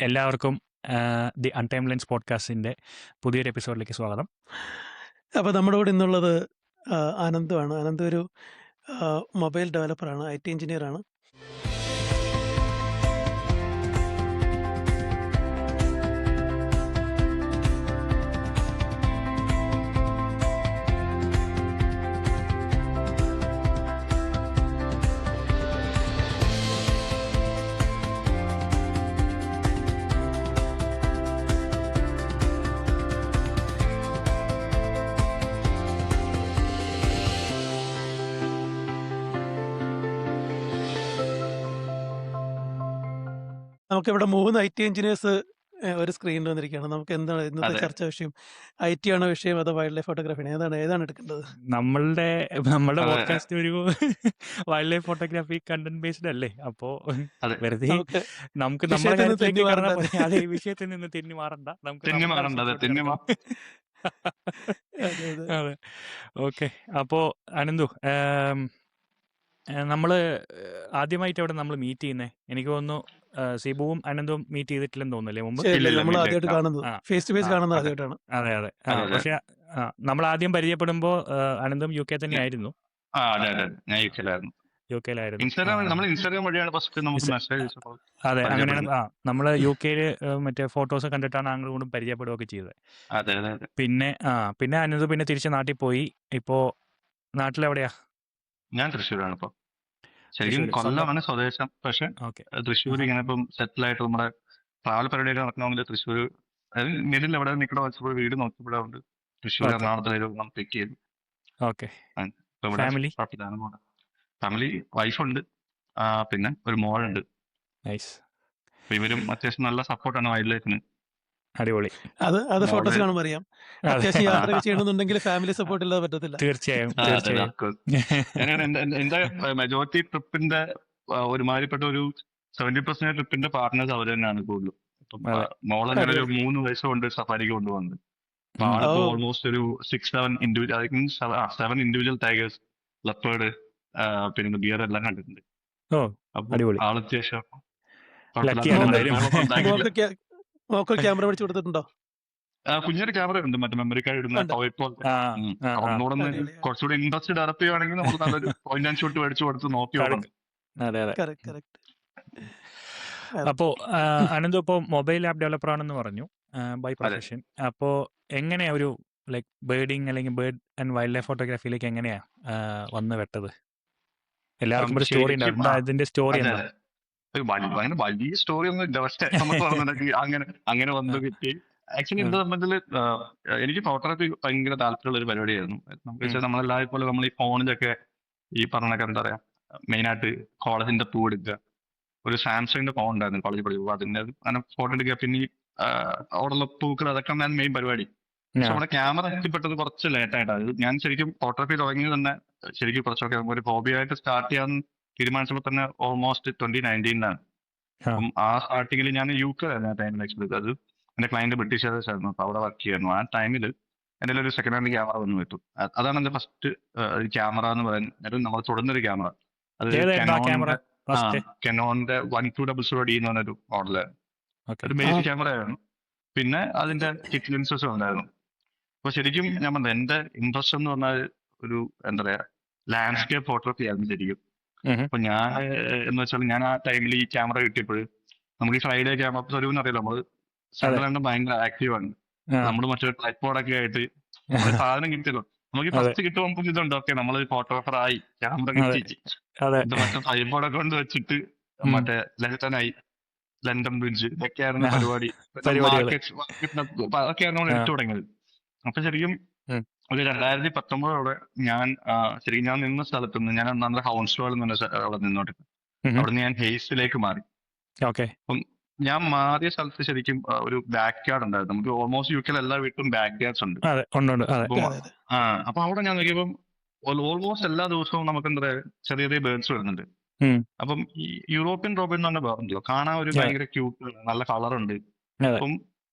എല്ലാവർക്കും the അൺടൈം lens പോഡ്കാസ്റ്റിൻ്റെ പുതിയൊരു എപ്പിസോഡിലേക്ക് സ്വാഗതം. അപ്പോൾ നമ്മുടെ കൂടെ ഇന്നുള്ളത് ആനന്ദമാണ്. ആനന്ദ് ഒരു മൊബൈൽ ഡെവലപ്പറാണ്, IT എഞ്ചിനീയറാണ്. നമുക്കിവിടെ 3 IT എഞ്ചിനീയേഴ്സ് ഒരു സ്ക്രീനിൽ വന്നിരിക്കുകയാണ്. നമുക്ക് എന്താണ് ഇന്നത്തെ അതെ. ചർച്ചാ വിഷയം? IT ആണോ വിഷയം, അതോ വൈൽഡ് ലൈഫ് ഫോട്ടോഗ്രാഫി? ഏതാണ് എടുക്കേണ്ടത്? നമ്മളുടെ അതെ. പോഡ്കാസ്റ്റ് ഒരു wild life photography content based അല്ലേ? അപ്പോൾ അതെ. വെറുതെ നമുക്ക് നമുക്ക് വിഷയത്തിൽ നമ്മുടെ നിന്ന് കാര്യത്തിലേക്ക് തെന്നി കടന്നാൽ മാറണ്ട. പോലെ അതേ വിഷയത്തിൽ നിന്ന് തെന്നി മാറണ്ട, നമുക്ക് തെന്നി നമ്മുടെ മാറണ്ട, അതെ, ആവശ്യത്തിലോട്ട് തെന്നി കിടക്കാം. അതെ, അതെ. അതെ, ഓക്കെ. അപ്പോൾ അനന്തു, നമ്മൾ ആദ്യമായിട്ട് എവിടെ നമ്മൾ മീറ്റ് ചെയ്യുന്നത്? എനിക്ക് തോന്നുന്നു സിബുവും അനന്തും മീറ്റ് ചെയ്തിട്ടില്ലെന്ന് തോന്നുന്നില്ലേ മുമ്പ്? ശരി, ഇല്ലില്ല, നമ്മൾ ഇല്ല. ആദ്യമായിട്ട് കാണുന്നത്, ആ ഫേസ് ടു ഫേസ് ആ കാണുന്നത് അതെ. ആദ്യമായിട്ടാണ്. അതെ അതെ അതെ, അതെ. പക്ഷെ നമ്മൾ ആദ്യം പരിചയപ്പെടുമ്പോൾ അനന്തും UK തന്നെയായിരുന്നു. അതെ, അതെ. ഞാൻ യുകെയിലായിരുന്നു. UKയിലായിരുന്നു. നമ്മൾ ഇൻസ്റ്റാഗ്രാം വഴിയാണ് ഫസ്റ്റ് നമുക്ക് മെസ്സേജ് അയച്ചപ്പോൾ അതെ, അങ്ങനെയാണ്. പരിചയപ്പെടുന്നത്. നമ്മൾ UK മറ്റേ ഫോട്ടോസ് കണ്ടിട്ടാണ് അങ്ങോട്ടും ഇങ്ങോട്ടും പരിചയപ്പെടുകയൊക്കെ ചെയ്തത്. അതെ, അതെ, അതെ. പിന്നെ അനന്ത് പിന്നെ തിരിച്ച് നാട്ടിൽ പോയി. ഇപ്പോൾ നാട്ടിലെവിടെയാ? ഞാൻ തൃശ്ശൂരാണ് ഇപ്പൊ. ശരിക്കും തൃശ്ശൂർ സ്വന്തം. കൊല്ലമാണ് സ്വദേശം, പക്ഷെ ഓക്കെ. തൃശ്ശൂർ ഇങ്ങനെ ഇപ്പം സെറ്റിൽ ആയിട്ട് നമ്മുടെ ട്രാവൽ പരിപാടിയൊക്കെ നടക്കണമെങ്കിൽ തൃശ്ശൂർ മിഡിൽ എവിടെ നിൽക്കണ വെച്ചപ്പോൾ വീട് നോക്കിയപ്പോഴുണ്ട് തൃശ്ശൂർ ഓക്കെ. എറണാകുളത്തിലേക്ക് നമ്മൾ പിക്ക് ചെയ്തു. ഓക്കെ. ഇപ്പൊ ഇവിടെ ഫാമിലി? ഫാമിലി വൈഫുണ്ട്, പിന്നെ ഒരു മോളുണ്ട്. നൈസ്, അപ്പൊ ഇവരും അത്യാവശ്യം നല്ല സപ്പോർട്ടാണ് വൈൽഡ് ലൈഫിന്. അടിപൊളി. അത് ഫോട്ടോസ് മോള് കാണുമ്പോൾ അറിയാം. അതെ, അത്യാവശ്യം യാത്രയൊക്കെ ചെയ്യണമെന്നുണ്ടെങ്കിൽ ഫാമിലി സപ്പോർട്ട് ഇല്ലാതെ പറ്റത്തില്ല. തീർച്ചയായും അതെ, തീർച്ചയായും. of course. എന്റെ മെജോറിറ്റി ട്രിപ്പിന്റെ ഒരുമാതിരിപ്പെട്ട ഒരു 70% ട്രിപ്പിന്റെ പാർട്ട്നേഴ്സ് അവർ തന്നെയാണ് കൂടുതലും. ഇപ്പം അതെ. മോളങ്ങനെ ഒരു അടിപൊളി. 3 വയസ്സ് കൊണ്ട് സഫാരിക്ക് കൊണ്ടുവന്നത്. അപ്പൊ ഉം. ആളിപ്പോ ഓ, ഓൾമോസ്റ്റ് ഒരു 6-7 ഇൻഡിവിജ്വൽ 7 ഇൻഡിവിജ്വൽ ടൈഗേഴ്സ്, ലെപ്പേർഡ്, പിന്നെ ബിയർ എല്ലാം കണ്ടിട്ടുണ്ട്. ഓ, അപ്പൊ അടിപൊളി. ആൾ അത്യാവശ്യം ലക്കിയാണ് മോക്ക് എന്തായാലും. കുഴപ്പമില്ലാത്ത മോക്ക് ക്യാമറ മേടിച്ച് കൊടുത്തിട്ടുണ്ടോ? കുഞ്ഞൊരു ക്യാമറ ഉണ്ട്, മറ്റേ മെമ്മറി കാർഡ് ഇടുന്ന ഉണ്ട്. ടോയ് പോലത്തെ. ആ ആ ആ ഒന്നുകൂടെ അടിപൊളി. കുറച്ചുകൂടി ഇൻട്രസ്റ്റ് ഡെവലപ്പ് ചെയ്യുവാണെങ്കിൽ നമ്മൾ നല്ലൊരു പോയിന്റ് ആൻഡ് ഷൂട്ട് മേടിച്ചു കൊടുത്ത് നോക്കി നോക്കണം. അതെ അതെ. കറക്റ്റ്. അപ്പോൾ അനന്ത് ഇപ്പോൾ മൊബൈൽ ആപ്പ് ഡെവലപ്പർ ആണെന്ന് പറഞ്ഞു, ബൈ അതെ. പ്രൊഫഷൻ. അപ്പോൾ എങ്ങനെയാ ഒരു ലൈക്ക് ബേർഡിങ് അല്ലെങ്കിൽ ബേർഡ് ആൻഡ് വൈൽഡ് ലൈഫ് ഫോട്ടോഗ്രാഫിയിലേക്ക് എങ്ങനെയാ വന്ന് വെട്ടത്? എല്ലാവർക്കും ഒരു സ്റ്റോറി ഉണ്ടാവും. ശരിക്കും എന്താ ഇതിന്റെ സ്റ്റോറി അതെ, എന്താ? അതെ. അങ്ങനെ വലിയ സ്റ്റോറി ഒന്നും ഇല്ല, പക്ഷെ നമുക്ക് പറഞ്ഞിട്ടുണ്ടെങ്കിൽ അങ്ങനെ വന്നു കിട്ടി. ആക്ച്വലി ഉം. എന്റെ സംബന്ധിൽ എനിക്ക് ഫോട്ടോഗ്രാഫി ഭയങ്കര താല്പര്യമുള്ള ഒരു പരിപാടിയായിരുന്നു. നമുക്ക് വെച്ചാൽ നമ്മളെല്ലാവരും പോലെ നമ്മൾ ഈ ഫോണിലൊക്കെ ഈ പറഞ്ഞൊക്കെ എന്താ പറയാ, മെയിനായിട്ട് കോളേജിന്റെ പൂ എടുക്കുക. ഒരു സാംസങ്ങിന്റെ ഫോൺ ഉണ്ടായിരുന്നു കോളേജിൽ പഠിക്കുമ്പോൾ, അതിന്റെ അങ്ങനെ ഫോട്ടോ എടുക്കുക. പിന്നെ ഈ അവിടെയുള്ള പൂക്കൾ, അതൊക്കെ മെയിൻ പരിപാടി. പക്ഷെ ആ, നമ്മുടെ ക്യാമറ എത്തിപ്പെട്ടത് കുറച്ച് ലേറ്റായിട്ടാണ്. ഞാൻ ശരിക്കും ഫോട്ടോഗ്രാഫി തുടങ്ങിയത് തന്നെ ശരിക്കും കുറച്ചൊക്കെ ഒരു ഹോബിയായിട്ട് സ്റ്റാർട്ട് ചെയ്യാൻ തീരുമാനിച്ചപ്പോൾ തന്നെ ഓൾമോസ്റ്റ് 2019 ആ, അപ്പം ആ സ്റ്റാർട്ടിങ്ങിൽ ഞാൻ UK ആയിരുന്നു ആ ടൈമിൽ. ആക്ച്വലി അത് എന്റെ ക്ലയന്റ് ബ്രിട്ടീഷേഴ്സ് ആയിരുന്നു, അപ്പൊ അവിടെ വർക്ക് ചെയ്യായിരുന്നു. ആ ടൈമിൽ എൻ്റെ ഒരു സെക്കൻഡ് ഹാൻഡ് ക്യാമറ വന്നു കിട്ടും. അതാണ് എന്റെ ഫസ്റ്റ് ക്യാമറ എന്ന് പറയുന്നത്. നമ്മൾ തുടർന്നൊരു ക്യാമറ, അത് ഏതായിരുന്നു ആ ക്യാമറ ഫസ്റ്റ്? കെനോന്റെ 1200D എന്ന് പറഞ്ഞൊരു മോഡലായിരുന്നു. ഓക്കെ. ഒരു ബേസിക് ക്യാമറ ആയിരുന്നു. പിന്നെ അതിന്റെ കിറ്റ് ലെൻസസും ഉണ്ടായിരുന്നു. അപ്പൊ ശരിക്കും ഞാൻ പറഞ്ഞത് എന്റെ ഇൻട്രസ്റ്റ് എന്ന് പറഞ്ഞാൽ ഒരു എന്താ പറയാ ലാൻഡ്സ്കേപ്പ് ഫോട്ടോഗ്രാഫി ആയിരുന്നു ശരിക്കും. അപ്പൊ ഞാൻ എന്ന് വെച്ചാൽ ഞാൻ ആ ടൈമിൽ ഈ ക്യാമറ കിട്ടിയപ്പോൾ നമുക്ക് ഈ ഫ്രൈഡേ ക്യാമറ സ്വരൂപം അറിയാലോ, നമ്മള് സെൻട്രൽ ഭയങ്കര ആക്റ്റീവാണ്. നമ്മൾ മറ്റൊരു ട്രൈപോഡൊക്കെ ആയിട്ട് നമ്മുടെ സാധനം കിട്ടിയല്ലോ. നമുക്ക് അതെ ഫസ്റ്റ് കിട്ടുമ്പോൾ നമുക്ക് ഇതുണ്ട്, ഓക്കെ നമ്മൾ ഫോട്ടോഗ്രാഫർ ആയി, ക്യാമറ കിട്ടി, അതെ. ഇത് മറ്റേ ട്രൈപോഡൊക്കെ കൊണ്ട് വെച്ചിട്ട് മറ്റേ ലണ്ടനായി, ലണ്ടൻ ബ്രിഡ്ജ്, ഇതൊക്കെയായിരുന്നു പരിപാടി. പരിപാടികള്. അതൊക്കെയായിരുന്നു നമ്മൾ എടുത്തു തുടങ്ങിയത്. അപ്പൊ ശരിക്കും ഉം. ഒരു 2019 ശരിക്കും ഞാൻ നിന്ന സ്ഥലത്ത് നിന്ന് ഞാൻ ഒന്നാമത് ഹൗൺസ്വാൾ എന്ന് പറഞ്ഞ അവിടെ നിന്നോട്ട് അവിടുന്ന് ഞാൻ ഹെയ്സിലേക്ക് മാറി. ഓക്കെ. അപ്പം ഞാൻ മാറിയ സ്ഥലത്ത് ശരിക്കും ഒരു ബാക്ക് യാർഡ് ഉണ്ടായിരുന്നു. നമുക്ക് ഓൾമോസ്റ്റ് UK എല്ലാ വീട്ടിലും ബാക്ക് യാർഡ്സ് ഉണ്ട്. അതെ, ഉണ്ട്. അതെ. അപ്പം അപ്പൊ അവിടെ ഞാൻ നോക്കിയപ്പം ഓൾമോസ്റ്റ് എല്ലാ ദിവസവും നമുക്ക് എന്താ പറയാ ചെറിയ ചെറിയ ബേർഡ്സ് വരുന്നുണ്ട്. ഉം. അപ്പം ഈ യൂറോപ്യൻ റോബിൻ എന്ന് പറഞ്ഞ ബേർഡ് ഉണ്ടല്ലോ, കാണാൻ ഒരു ഭയങ്കര ക്യൂട്ട്, നല്ല കളറുണ്ട്. അതെ. അപ്പം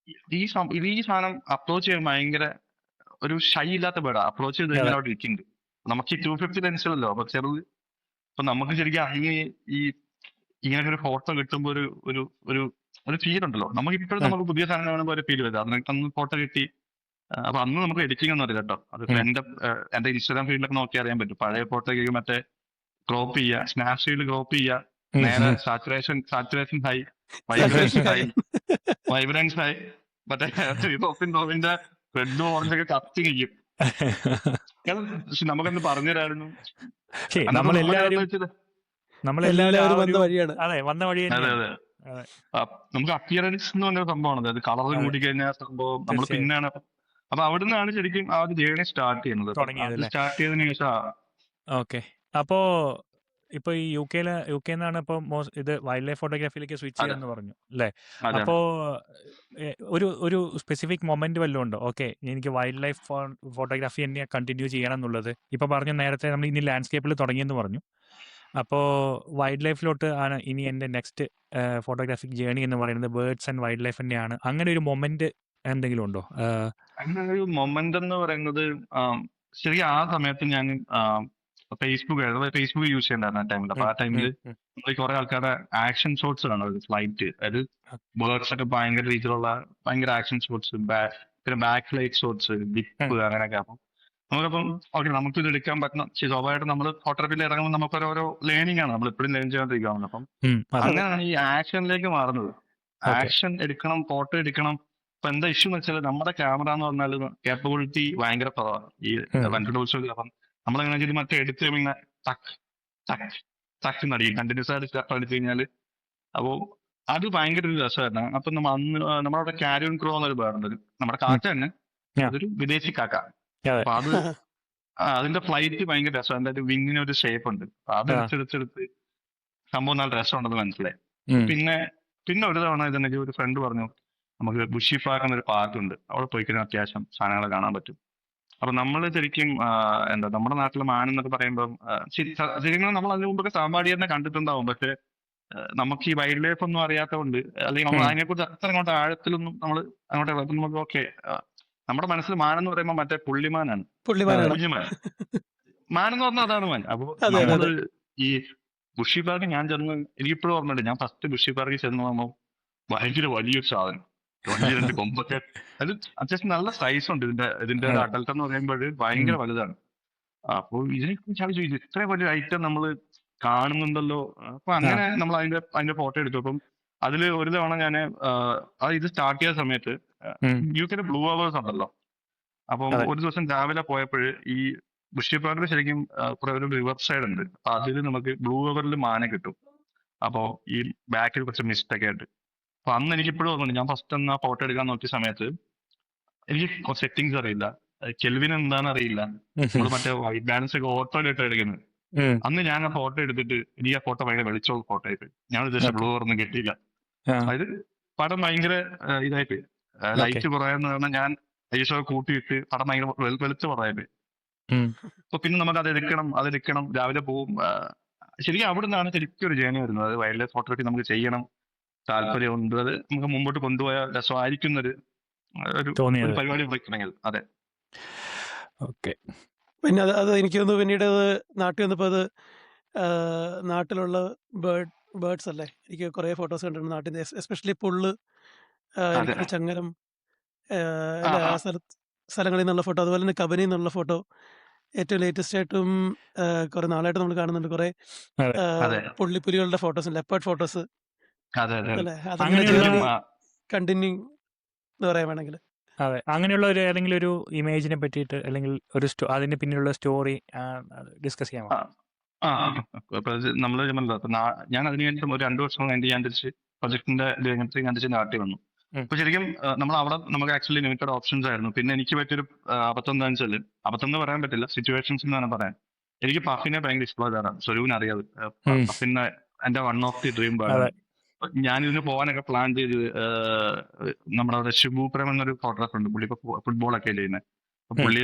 ഈ സാധനം അപ്രോച്ച് ചെയ്യാൻ ഭയങ്കര ഒരു ഷൈ ഇല്ലാത്ത ബേർഡാ. അപ്രോച്ച് ചെയ്ത് കഴിഞ്ഞാൽ അവിടെ ഇരിക്കുന്നുണ്ട്. നമുക്ക് ഈ 250 ലെൻസിലല്ലോ, അപ്പൊ ചെറുത്. അപ്പൊ നമുക്ക് ശരിക്കും അങ്ങനെ ഈ ഇങ്ങനെ ഒരു ഫോട്ടോ കിട്ടുമ്പോൾ ഒരു ഒരു ഫീൽ ഉണ്ടല്ലോ. നമുക്ക് ഇപ്പോഴും നമുക്ക് പുതിയ സാധനം കാണുമ്പോൾ ഒരു ഫീൽ വരും. അന്ന് ഫോട്ടോ കിട്ടി. അപ്പൊ അന്ന് നമുക്ക് എഡിറ്റിംഗ് ഒന്നും അറിയില്ല കേട്ടോ. അതിപ്പോ എന്റെ ഇൻസ്റ്റാഗ്രാം ഫീൽഡിലൊക്കെ നോക്കി അറിയാൻ പറ്റും. പഴയ ഫോട്ടോയ്ക്ക് മറ്റേ ക്രോപ്പ് ചെയ്യുക, സ്നാപ്ഷീറ്റ് ക്രോപ്പ് ചെയ്യുക, നേരെ സാച്ചുറേഷൻ ഹൈ, വൈബ്രൻസ് ഹൈ, മറ്റേ ടോപ്പിന്റെ റെഡും ഓറഞ്ചൊക്കെ കത്തി നിൽക്കും. നമുക്കൊന്ന് പറഞ്ഞു തരായിരുന്നു. നമ്മളെല്ലാവരും വന്ന വഴിയാണ്. അതെ അതെ. നമുക്ക് അപ്പിയറൻസ് എന്ന് പറഞ്ഞ സംഭവമാണ്. അതായത് കളർ കൂടി കഴിഞ്ഞാൽ സംഭവം നമ്മൾ പിന്നെയാണ്. അപ്പൊ അവിടെ നിന്നാണ് ശരിക്കും ആ ഒരു ജേർണി സ്റ്റാർട്ട് ചെയ്യുന്നത്. സ്റ്റാർട്ട് ചെയ്തതിനു ശേഷം ഓക്കെ. അപ്പോ ഇപ്പൊ ഈ യു കെന്നാണ് ഇപ്പൊ ഇത് വൈൽഡ് ലൈഫ് ഫോട്ടോഗ്രാഫിയിലേക്ക് സ്വിച്ച് ചെയ്യാന്ന് പറഞ്ഞു അല്ലേ? അപ്പോ ഒരു സ്പെസിഫിക് മൊമെന്റ് വല്ലതും ഉണ്ടോ? ഓക്കെ, എനിക്ക് വൈൽഡ് ലൈഫ് ഫോട്ടോഗ്രാഫി തന്നെ കണ്ടിന്യൂ ചെയ്യണം എന്നുള്ളത്. ഇപ്പൊ പറഞ്ഞു നേരത്തെ നമ്മൾ ഇനി ലാൻഡ്സ്കേപ്പിൽ തുടങ്ങിയെന്ന് പറഞ്ഞു. അപ്പോൾ വൈൽഡ് ലൈഫിലോട്ട് ആണ് ഇനി എൻ്റെ നെക്സ്റ്റ് ഫോട്ടോഗ്രാഫിക് ജേർണി എന്ന് പറയുന്നത് ബേർഡ്സ് ആൻഡ് വൈൽഡ് ലൈഫ് തന്നെയാണ്. അങ്ങനെ ഒരു മൊമെന്റ് എന്തെങ്കിലും ഉണ്ടോ? അങ്ങനെ ഒരു മൊമെന്റ് എന്ന് പറയുന്നത് ശരിക്കും ആ സമയത്ത് ഞാൻ ഫേസ്ബുക്ക് യൂസ് ചെയ്യണ്ടായിരുന്നു ആ ടൈമിൽ. അപ്പൊ ആ ടൈമിൽ നമ്മൾ കുറെ ആൾക്കാരുടെ ആക്ഷൻ ഷോട്ട്സ് കാണും. ഫ്ലൈറ്റ്, അതായത് ബേർഡ്സ് ഒക്കെ ഭയങ്കര രീതിയിലുള്ള ഭയങ്കര ആക്ഷൻ ഷോട്ട്സ്, പിന്നെ ബാക്ക് ഫ്ലൈറ്റ് ഷോട്ട്സ്, ഡിപ്പ്, അങ്ങനെയൊക്കെ. അപ്പം നമുക്കപ്പം ഓക്കെ, നമുക്ക് ഇത് എടുക്കാൻ പറ്റുന്ന സ്വാഭാവികമായിട്ട് നമ്മൾ ഫോട്ടോഗ്രാഫിയിൽ ഇറങ്ങുമ്പോൾ നമുക്ക് ഓരോ ലേണിംഗ് ആണ്, നമ്മൾ എപ്പോഴും ലേൺ ചെയ്തോണ്ടിരിക്കുകയാണ്. അപ്പം അങ്ങനെയാണ് ഈ ആക്ഷനിലേക്ക് മാറുന്നത്. ആക്ഷൻ എടുക്കണം, ഫോട്ടോ എടുക്കണം. ഇപ്പൊ എന്താ ഇഷ്യൂ എന്ന് വെച്ചാൽ നമ്മുടെ ക്യാമറ എന്ന് പറഞ്ഞാൽ കേപ്പബിലിറ്റി ഭയങ്കര കുറവാണ് ഈ വൺ ടൂൾസ്. അപ്പം നമ്മളെങ്ങനെ ചെയ്ത് മറ്റേ എടുത്ത് ഇങ്ങനെ ടക്ക് ടക്ക് ടക്ക് നടിക്കും, കണ്ടിന്യൂസ് ആയിട്ട് സ്റ്റെപ്പ് എടുത്തു കഴിഞ്ഞാൽ. അപ്പോൾ അത് ഭയങ്കര ഒരു രസമായിരുന്നു. അപ്പൊ നമ്മളവിടെ ക്യാരിയൻ ക്രോ എന്നൊരു പേരുണ്ട്, നമ്മുടെ കാക്ക തന്നെ, അതൊരു വിദേശി കാക്ക. അപ്പൊ അത് അതിന്റെ ഫ്ലൈറ്റ് ഭയങ്കര രസമാണ്. അതിന്റെ വിങ്ങിന് ഒരു ഷേപ്പ് ഉണ്ട്. അത് എടുത്തെടുത്ത് സംഭവം നല്ല രസമുണ്ടെന്ന് മനസ്സിലായി. പിന്നെ ഒരു തവണ ഇതെനിക്ക് ഒരു ഫ്രണ്ട് പറഞ്ഞു, നമുക്ക് ബുഷി പാർക്ക് എന്നൊരു പാർക്കുണ്ട്, അവിടെ പോയി കഴിഞ്ഞാൽ അത്യാവശ്യം സാധനങ്ങൾ കാണാൻ പറ്റും. അപ്പൊ നമ്മൾ ശരിക്കും നമ്മുടെ നാട്ടിലെ മാൻ എന്നൊക്കെ പറയുമ്പോൾ ശരിക്കും നമ്മൾ അതിന് മുമ്പൊക്കെ സാമ്പാടി തന്നെ കണ്ടിട്ടുണ്ടാവും. പക്ഷെ നമുക്ക് ഈ വൈൽഡ് ലൈഫ് ഒന്നും അറിയാത്തതുകൊണ്ട്, അല്ലെങ്കിൽ നമ്മൾ അതിനെക്കുറിച്ച് അത്ര അങ്ങോട്ട് ആഴത്തിലൊന്നും നമ്മൾ അങ്ങോട്ട് നമുക്ക് ഓക്കെ, നമ്മുടെ മനസ്സിൽ മാൻ എന്ന് പറയുമ്പോൾ മറ്റേ പുള്ളിമാനാണ്. മാൻ എന്ന് പറഞ്ഞാൽ അതാണ് മാൻ. അപ്പൊ നമ്മള് ഈ ബുഷി പാർക്ക് ഞാൻ ചെന്ന്, എനിക്കിപ്പോഴും ഓർമ്മയുണ്ട്, ഞാൻ ഫസ്റ്റ് ബുഷി പാർക്കിൽ ചെന്ന് പോകുമ്പോൾ ഭയങ്കര വലിയൊരു സാധനം, 2 കൊമ്പൊക്കെ. അത് അത്യാവശ്യം നല്ല സൈസ് ഉണ്ട്. ഇതിന്റെ അഡൽട്ട് എന്ന് പറയുമ്പോൾ ഭയങ്കര വലുതാണ്. അപ്പോൾ ഇതിനെ കുറിച്ച് ചോദിച്ചു, ഇത്ര വലിയ ഐറ്റം നമ്മൾ കാണുന്നുണ്ടല്ലോ. അപ്പൊ അങ്ങനെ നമ്മൾ അതിന്റെ ഫോട്ടോ എടുത്തു. അപ്പം അതിൽ ഒരു തവണ ഞാൻ ഇത് സ്റ്റാർട്ട് ചെയ്ത സമയത്ത് യുകെയിലെ ബ്ലൂ അവേഴ്സ് ഉണ്ടല്ലോ. അപ്പം ഒരു ദിവസം രാവിലെ പോയപ്പോൾ ഈ ബുഷി പാർക്കിൽ ശരിക്കും ഒരു റിവർ സൈഡ് ഉണ്ട്. അപ്പൊ അതിൽ നമുക്ക് ബ്ലൂ അവറിൽ മാന കിട്ടും. അപ്പോ ഈ ബാക്കിൽ കുറച്ച് മിസ്റ്റൊക്കെ ആയിട്ട്. അപ്പൊ അന്ന് എനിക്ക് ഇപ്പോഴും ഓർമ്മയുണ്ട്, ഞാൻ ഫസ്റ്റ് ഒന്ന് ആ ഫോട്ടോ എടുക്കാൻ നോക്കിയ സമയത്ത് എനിക്ക് സെറ്റിങ്സ് അറിയില്ല, കെൽവിൻ എന്താണെന്ന് അറിയില്ല. നമ്മൾ മറ്റേ വൈറ്റ് ബാലൻസ് ഒക്കെ ഓട്ടോയിലിട്ട് എടുക്കുന്നത്. അന്ന് ഞാൻ ആ ഫോട്ടോ എടുത്തിട്ട് എനിക്ക് ആ ഫോട്ടോ ഭയങ്കര വെളിച്ചമുള്ള ഫോട്ടോ ആയിട്ട്, ഞാൻ ഉദ്ദേശിച്ച ബ്ലൂ ഒന്നും കിട്ടിയില്ല. അതായത് പടം ഭയങ്കര ഇതായിട്ട് ലൈറ്റ് കുറയാന്ന് പറഞ്ഞാൽ ഞാൻ ഐസോ കൂട്ടിയിട്ട് പടം ഭയങ്കര വെളിച്ച കുറയായിട്ട്. അപ്പൊ പിന്നെ നമുക്ക് അതെടുക്കണം, രാവിലെ പോവും. ശരിക്കും അവിടെ നിന്നാണ് ശരിക്കും ഒരു ജേണി വരുന്നത്. അത് വൈൽഡ് ലൈഫ് ഫോട്ടോഗ്രാഫി നമുക്ക് ചെയ്യണം, താല്പര്യമുണ്ട്, അത് നമുക്ക് മുമ്പോട്ട് കൊണ്ടുപോയാൽ രസമായിരിക്കുന്നൊരു പരിപാടി വയ്ക്കണമെങ്കിൽ. അതെ. ഓക്കെ. പിന്നെ അത് എനിക്ക് തോന്നുന്നു പിന്നീട് അത് നാട്ടിൽ വന്നപ്പോൾ അത് നാട്ടിലുള്ള ബേർഡ്സ് അല്ലേ, എനിക്ക് കുറേ ഫോട്ടോസ് കണ്ടിട്ടുണ്ട് നാട്ടിൽ നിന്ന്, എസ്പെഷ്യലി പുള്ള്, ചങ്ങരം, ആ സ്ഥലങ്ങളിൽ നിന്നുള്ള ഫോട്ടോ, അതുപോലെ തന്നെ കബനിൽ നിന്നുള്ള ഫോട്ടോ. ഏറ്റവും ലേറ്റസ്റ്റ് ആയിട്ടും കുറെ നാളായിട്ട് നമ്മൾ കാണുന്നുണ്ട് കുറെ പുള്ളിപ്പുലികളുടെ ഫോട്ടോസ്, ലെപ്പേർഡ് ഫോട്ടോസ് അല്ലേ. അതങ്ങനെ കണ്ടിന്യൂ എന്ന് പറയാൻ വേണമെങ്കിൽ. അതെ, അങ്ങനെയുള്ള ഒരു ഏതെങ്കിലും ഒരു ഇമേജിനെ പറ്റിയിട്ട് അല്ലെങ്കിൽ ഒരു അതിന്റെ പിന്നിലുള്ള സ്റ്റോറി ഡിസ്കസ് ചെയ്യാമോ? നമ്മള് ഞാൻ അതിന് വേണ്ടി ഒരു 2 വർഷം കഴിഞ്ഞ് ഞാൻ തിരിച്ച് പ്രൊജക്ടിന്റെ ഞാൻ തിരിച്ച് നാട്ടിൽ വന്നു. അപ്പൊ ശരിക്കും നമ്മൾ അവിടെ നമുക്ക് ആക്ച്വലി ലിമിറ്റഡ് ഓപ്ഷൻസ് ആയിരുന്നു. പിന്നെ എനിക്ക് പറ്റിയൊരു അബദ്ധം എന്താണെന്ന് വെച്ചാൽ, അബദ്ധം എന്ന് പറയാൻ പറ്റില്ല, സിറ്റുവേഷൻസ് എന്ന് തന്നെ പറയാൻ, എനിക്ക് പഫിനെ ഭയങ്കര ഇഷ്ടമുള്ളതാണ്. സ്വരൂപിന് അറിയാതെ പഫിനെ എന്റെ വൺ ഓഫ് ദി ഡ്രീം ആണ്. ഞാനിതിന് പോകാനൊക്കെ പ്ലാൻ ചെയ്ത് നമ്മുടെ അവിടെ ശുഭൂപ്രം എന്നൊരു ഫോട്ടോഗ്രാഫർ ഉണ്ട്, പുള്ളി ഇപ്പൊ ഫുട്ബോളൊക്കെ ചെയ്യുന്നത്. പുള്ളി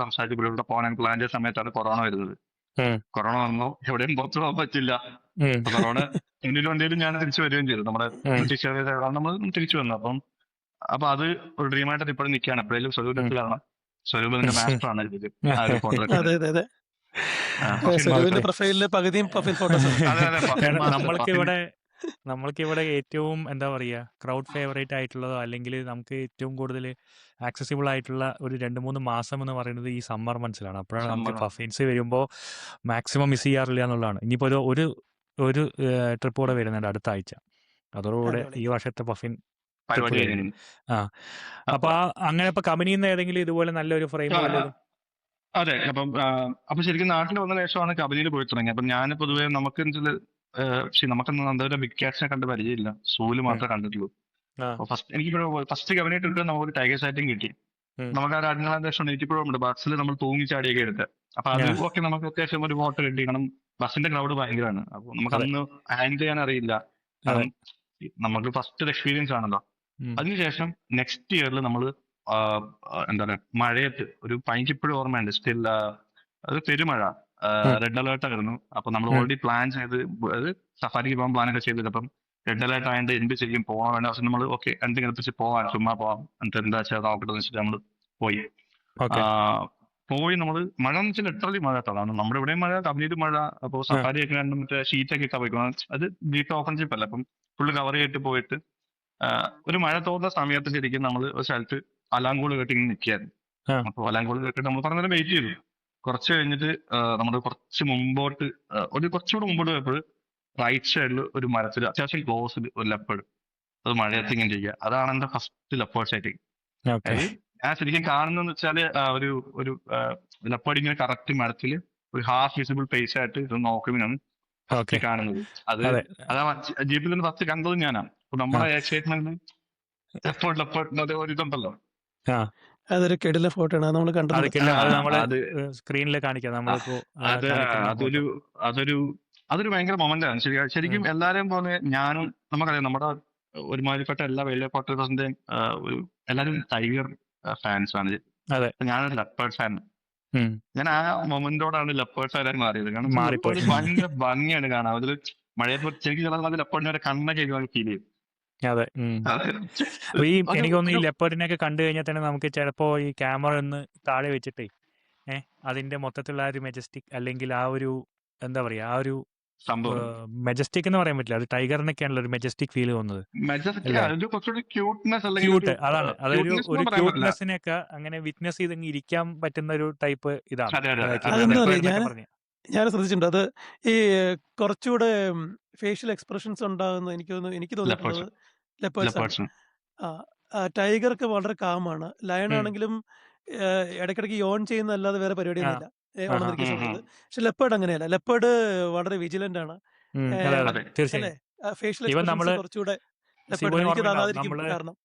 സംസാരിച്ച് പുള്ളിയുടെ പോകാനൊക്കെ പ്ലാൻ ചെയ്ത സമയത്താണ് കൊറോണ വരുന്നത്. കൊറോണ വന്നോ എവിടെയും പുറത്തു പോകാൻ പറ്റില്ല. കൊറോണ 2020 ഞാൻ തിരിച്ചു വരികയും ചെയ്തു. നമ്മുടെ നമ്മൾ തിരിച്ചു വന്നു. അപ്പൊ അത് ഒരു ഡ്രീമായിട്ട് ഇപ്പോഴും നിൽക്കുകയാണ്. എപ്പോഴേലും സ്വരൂപത്തിലാണ്, സ്വരൂപത്തിന്റെ മാസ്റ്റർ ആണ് ഇതിൽ ആ ഒരു ഫോട്ടോഗ്രാഫി. നമ്മൾക്ക് ഇവിടെ നമ്മൾക്കിവിടെ ഏറ്റവും എന്താ പറയുക ക്രൗഡ് ഫേവറേറ്റ് ആയിട്ടുള്ളതോ അല്ലെങ്കിൽ നമുക്ക് ഏറ്റവും കൂടുതൽ ആക്സസിബിൾ ആയിട്ടുള്ള ഒരു 2-3 മാസം എന്ന് പറയുന്നത് ഈ സമ്മർ മന്ത്സിലാണ്. അപ്പോഴാണ് നമുക്ക് സമ്മർ പഫിൻസ് വരുമ്പോൾ മാക്സിമം മിസ് ചെയ്യാറില്ല എന്നുള്ളതാണ്. ഇനിയിപ്പോൾ ഒരു ഒരു ട്രിപ്പ് കൂടെ വരുന്നുണ്ട് അടുത്ത ആഴ്ച. അതോടുകൂടെ അടിപൊളി. ഈ വർഷത്തെ പഫിൻ ട്രിപ്പ് പരിപാടി കഴിഞ്ഞു. കഴിഞ്ഞു. ആ അപ്പോൾ അങ്ങനെ ഇപ്പോൾ കമ്പനിയിൽ നിന്ന് ഏതെങ്കിലും ഇതുപോലെ നല്ലൊരു ഫ്രെയിം ആ, വല്ലതും അതെ. അപ്പൊ ശരിക്കും നാട്ടിൽ വന്ന ശേഷമാണ് കബനിയിൽ പോയി തുടങ്ങി. അപ്പൊ ഞാൻ പൊതുവെ നമുക്ക് നമുക്കൊന്നും എന്തായാലും ബിഗ് ക്യാറ്റ്സിനെ കണ്ട് പരിചയമില്ല. സൂല് ഉം. മാത്രമേ കണ്ടിട്ടുള്ളൂ. ആ അപ്പൊ ഫസ്റ്റ് കബനിയിട്ട് എടുക്കാൻ നമുക്ക് ടൈഗർ സൈറ്റിംഗ് കിട്ടി. ഉം. നമുക്ക് ആ അടിഞ്ഞാദേശം എനിക്കിപ്പോഴും ഉണ്ട്. ബസ്സിൽ നമ്മൾ തൂങ്ങി ചാടിയൊക്കെ എടുത്ത്. അപ്പൊ അത് ആ, ഒക്കെ നമുക്ക് അത്യാവശ്യം ഒരു ഫോട്ടോ കിട്ടി. കാരണം ബസ്സിന്റെ ക്രൗഡ് ഭയങ്കരമാണ്. അപ്പൊ നമുക്ക് അതെ അന്ന് ഹാൻഡിൽ ചെയ്യാൻ അറിയില്ല. അതെ കാരണം നമുക്ക് ഫസ്റ്റ് എക്സ്പീരിയൻസ് ആണല്ലോ. ഉം. അതിനുശേഷം നെക്സ്റ്റ് ഇയറിൽ നമ്മൾ എന്താ പറയാ മഴയത്ത് എനിക്കിപ്പോഴും ഓർമ്മയുണ്ട് സ്റ്റിൽ അത് പെരുമഴ ഉം. റെഡ് അലേർട്ട് ആയിരുന്നു. അപ്പൊ നമ്മൾ ഉം. ഓൾറെഡി പ്ലാൻ ചെയ്ത് അത് സഫാരിക്ക് പോകാൻ പ്ലാൻ ഒക്കെ ചെയ്തിട്ട് അപ്പം റെഡ് അലേർട്ട് ആയതുകൊണ്ട് എന്ത് ചെയ്യും പോകാൻ വേണ്ട അവസരം നമ്മൾ ഓക്കെ എന്തെങ്കിലും എത്തിച്ച് പോവാം ചുമ്മാ പോവാം എന്നിട്ട് എന്താ വെച്ചാൽ നോക്കട്ടെ എന്ന് വെച്ചിട്ട് നമ്മൾ പോയി. ഓക്കെ. പോയി നമ്മൾ മഴ എന്ന് വെച്ചാൽ ലിറ്ററലി മഴ കേട്ടോ. കാരണം നമ്മുടെ ഇവിടെ മഴ കബനിയിൽ മഴ. അപ്പോൾ ആ സഫാരി ഒക്കെ കണ്ട് മറ്റേ ഷീറ്റൊക്കെ ഇട്ടാ പോയിക്കണം. അത് ജീപ്പ് ഓപ്പൺ ജീപ്പ് അല്ല. അപ്പം ഫുള്ള് കവർ ചെയ്തിട്ട് പോയിട്ട് ഒരു മഴ തോന്നുന്ന സമയത്ത് ശരിക്കും നമ്മൾ ഒരു സ്ഥലത്ത് അലാങ്കോട് കേട്ട് ഇങ്ങനെ നിൽക്കുകയായിരുന്നു. ആ അപ്പൊ അലാങ്കോട് കേട്ട് നമ്മൾ പറഞ്ഞാലും വെയിറ്റ് ചെയ്തു. കുറച്ച് കഴിഞ്ഞിട്ട് നമ്മൾ കുറച്ച് മുമ്പോട്ട് കുറച്ചുകൂടെ മുമ്പോട്ട് പോയപ്പോൾ റൈറ്റ് സൈഡിൽ ഒരു മരത്തിൽ അത്യാവശ്യം ക്ലോസിൽ ഒരു ലെപ്പേർഡ് അത് മഴയത്ത് ഇങ്ങനെ ചെയ്യുക. അതാണ് എന്റെ ഫസ്റ്റ് ലെപ്പേർഡ് സൈറ്റിംഗ്. ഓക്കെ. അത് ഞാൻ ശരിക്കും കാണുന്നതെന്ന് വെച്ചാല് ഒരു ഒരു ലെപ്പേർഡ് ഇങ്ങനെ കറക്റ്റ് മരത്തിൽ ഒരു ഹാഫ് വിസിബിൾ ഫേസ് ആയിട്ട് ഇത് നോക്കുന്നതാണ് ഫസ്റ്റ് ഓക്കെ. കാണുന്നത്. അത് അതെ. അതാ ജീപ്പിൽ നിന്ന് ഫസ്റ്റ് കണ്ടത് ഞാനാണ്. അപ്പൊ ആ നമ്മുടെ എക്സൈറ്റ്മെന്റ് ലെപ്പേർഡിന്റെ ഒരു ഇതുണ്ടല്ലോ. ആ അതൊരു കിടില ഫോട്ടോ ആണ് നമ്മൾ കണ്ടത്. അതൊക്കെയല്ല അത് നമ്മൾ അത് സ്ക്രീനിൽ കാണിക്കാം. ആ, നമ്മളിപ്പോ അത് കാണിക്കുന്ന അതൊരു ഫോട്ടോ. അതൊരു അതൊരു ഭയങ്കര മൊമെന്റ് ആണ്. ശരിക്കും എല്ലാരെയും പോലെ ഞാനും നമുക്കറിയാം നമ്മുടെ ഒരുമാതിരിപ്പെട്ട എല്ലാ വലിയ ഫോട്ടോഗ്രാഫേഴ്സിന്റെയും എല്ലാരും ടൈഗർ ഫാൻസ് ആണ്. അതെ. അപ്പൊ ഞാനൊരു ലെപ്പേർഡ് ഫാൻ. ഉം. ഞാൻ ആ മൊമെന്റോടാണ് ലെപ്പേർഡ് ഫാനായി മാറിയത്. കാരണം മാറിപ്പോയി. ലെപ്പേർഡ് ഭയങ്കര ഭംഗിയാണ് കാണാൻ. അതിൽ മഴയത്ത് ശരിക്കും ചില അത് ലെപ്പേർഡിനെ ഒരു കണ്ണൊക്കെ ഫീൽ ചെയ്യും. അതെ. അത് അപ്പൊ ഒരു എനിക്ക് തോന്നുന്നു ഈ ഒരു ലെപ്പേർഡിനെയൊക്കെ കണ്ടു കഴിഞ്ഞാൽ തന്നെ നമുക്ക് ചിലപ്പോ ഈ ക്യാമറ ഒന്ന് താഴെ വെച്ചിട്ടേ അതിന്റെ മൊത്തത്തിലുള്ള ആ ഒരു മെജസ്റ്റിക് അല്ലെങ്കിൽ ആ ഒരു എന്താ പറയാ ആ ഒരു സംഭവം മെജസ്റ്റിക് എന്ന് പറയാൻ പറ്റില്ല. അത് ടൈഗറിനൊക്കെയാണല്ലോ ഒരു മെജസ്റ്റിക് ഫീൽ തോന്നുന്നത് മെജസ്റ്റിക് അല്ലേ? ഒരു കുറച്ചുകൂടി ക്യൂട്ട്നെസ് അല്ലെങ്കിൽ ക്യൂട്ട് അതാണ്. അതൊരു ക്യൂട്ട്നെസ് ഒരു എന്ന് പറയാൻ പറ്റില്ല. ക്യൂട്ട്നെസ്സിനെയൊക്കെ അങ്ങനെ വിറ്റ്നസ് ചെയ്ത് ഇരിക്കാൻ പറ്റുന്ന ഒരു ടൈപ്പ് ഇതാണ് അതെ അതെ ലൈക്ക് അതെ അതെന്താ അതെ പറയുക, ലെപ്പേർഡിനൊക്കെ ഞാൻ പറഞ്ഞ. ഞാൻ ശ്രദ്ധിച്ചിട്ടുണ്ട്. അത് ഈ കുറച്ചുകൂടെ ഫേഷ്യൽ എക്സ്പ്രഷൻസ് ഉണ്ടാകുന്ന എനിക്ക് തോന്നിയിട്ടുള്ളത് ലെപ്പേർഡ്സ് ആണ്. ലെപ്പേർഡ്സ് ടൈഗർക്ക് വളരെ കാമാണ്. ലയൺ ഉം. ആണെങ്കിലും ഇടയ്ക്കിടയ്ക്ക് യോൺ ചെയ്യുന്നതല്ലാതെ വേറെ ആ പരിപാടിയൊന്നുമില്ല ആഹാ. ഉണർന്നിരിക്കുന്ന സമയത്ത്. പക്ഷെ ലെപ്പേർഡ് അങ്ങനെയല്ല. ലെപ്പേർഡ് വളരെ വിജിലന്റ് ആണ്. അതെ അതെ അതെ തീർച്ചയായും. അല്ലേ? ഫേഷ്യൽ ഈവൻ എക്സ്പ്രഷൻസ് നമ്മള് കുറച്ചുകൂടെ ലെപ്പേർഡിന് സിബുവിന് എനിക്ക് ഓർമ്മയുണ്ടാവും തോന്നാതിരിക്കും നമ്മള് കാരണം.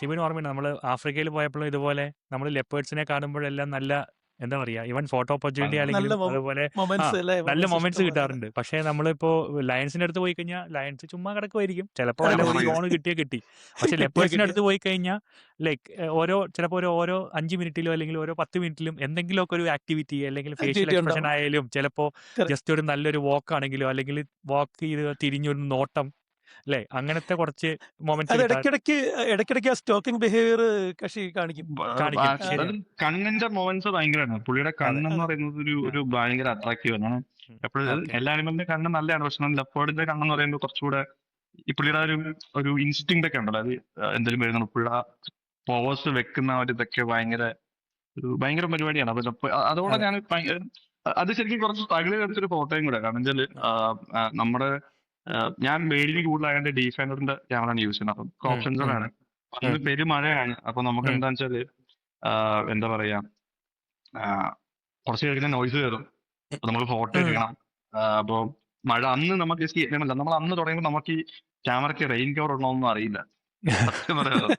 സിബുവിന് ഓർമ്മയുണ്ട് നമ്മൾ ആഫ്രിക്കയിൽ പോയപ്പോഴും ഇതുപോലെ നമ്മൾ ലെപ്പേർഡ്സിനെ കാണുമ്പോഴെല്ലാം നല്ല എന്താ പറയാ ഈവൻ ഫോട്ടോ ഓപ്പർച്യൂണിറ്റി അത് നല്ല ആണെങ്കിലും അതുപോലെ മൊമെന്റ്സ് അല്ലേ? നല്ല മൊമെന്റ്സ് മൊമെന്റ്സ് ഇഷ്ടംപോലെ. അതെ. കിട്ടാറുണ്ട്. പക്ഷേ നമ്മളിപ്പോ ലയൺസിന്റെ അടുത്ത് പോയി കഴിഞ്ഞാൽ ലയൺസ് ചുമ്മാ കിടക്കുമായിരിക്കും. ചിലപ്പോൾ വല്ല അതെ. ഒരു ചുമ്മാ യോണ് കിട്ടി. പക്ഷെ കിട്ടിയ ലെപ്പേർഡ്സിന്റെ അടുത്ത് പോയി കഴിഞ്ഞാൽ ചിലപ്പോൾ ഓരോ 5 മിനിറ്റിലോ അല്ലെങ്കിൽ ഓരോ 10 മിനിറ്റിലും എന്തെങ്കിലുമൊക്കെ ഒരു ആക്ടിവിറ്റി അല്ലെങ്കിൽ ഫേഷ്യൽ ആക്ടിവിറ്റി എക്സ്പ്രഷൻ ഉണ്ടാവും. ആയാലും ചിലപ്പോൾ Correct. ജസ്റ്റ് ഒരു നല്ലൊരു വാക്ക് ആണെങ്കിലോ അല്ലെങ്കിൽ വാക്ക് ചെയ്ത് തിരിഞ്ഞൊരു നോട്ടം അല്ലേ അങ്ങനത്തെ കുറച്ച് മൊമെന്റ്സ് അത് കിട്ടാൻ ഇടയ്ക്കിടയ്ക്ക് ആ സ്റ്റോക്കിംഗ് ബിഹേവിയർ കക്ഷി കാണിക്കും. കാണിക്കും. അത് ശരിയാണ്. കണ്ണിന്റെ മൊമെന്റ്സ് ഭയങ്കരമാണ്. പുള്ളിയുടെ അതെ. കണ്ണെന്ന് അതെ. പറയുന്നത് ഒരു ആ. ഒരു ഭയങ്കര അട്രാക്റ്റീവ് ആണ്. എപ്പോഴും ഓക്കെ. എല്ലാ അനിമലിന്റെ കണ്ണ് നല്ലതാണ്. പക്ഷെ ലെപ്പേർഡിന്റെ കണ്ണെന്ന് പറയുമ്പോൾ കുറച്ചുകൂടെ ഈ പുള്ളിയുടെ ഒരു ഇൻസ്റ്റിങ് ഒക്കെ ഉണ്ടല്ലോ. അത് എന്തെങ്കിലും വരുന്ന പുള്ളിയുടെ പവേഴ്സ് വെക്കുന്ന ഒരു ഇതൊക്കെ ഭയങ്കര പരിപാടിയാണ്. അതോടെ അതെ. ഞാൻ അത് ശരിക്കും കുറച്ച് സ്ട്രഗിൾ ചെയ്തൊരു ഫോട്ടോയും കൂടെ. കാരണം വെച്ചാല് നമ്മുടെ ഞാൻ വെയിലിന് കൂടുതലായതുകൊണ്ട് ഡിഫൈനറിന്റെ ക്യാമറ യൂസ് ചെയ്യുന്നത്. അപ്പം ക്രോപ്പ് സെൻസറാണ്. അന്ന് പെരുമഴയാണ്. അപ്പൊ നമുക്ക് എന്താന്ന് വെച്ചാല് എന്താ പറയാ കുറച്ച് കഴിക്കുന്ന നോയ്സ് കയറും. അപ്പൊ നമ്മൾ ഫോട്ടോ എടുക്കണം. അപ്പൊ മഴ അന്ന് നമുക്ക് നമ്മൾ അന്ന് തുടങ്ങുമ്പോൾ നമുക്ക് ഈ ക്യാമറയ്ക്ക് റെയിൻ കവർ ഇടണമെന്നൊന്നും അറിയില്ല. സത്യം പറയാലോ.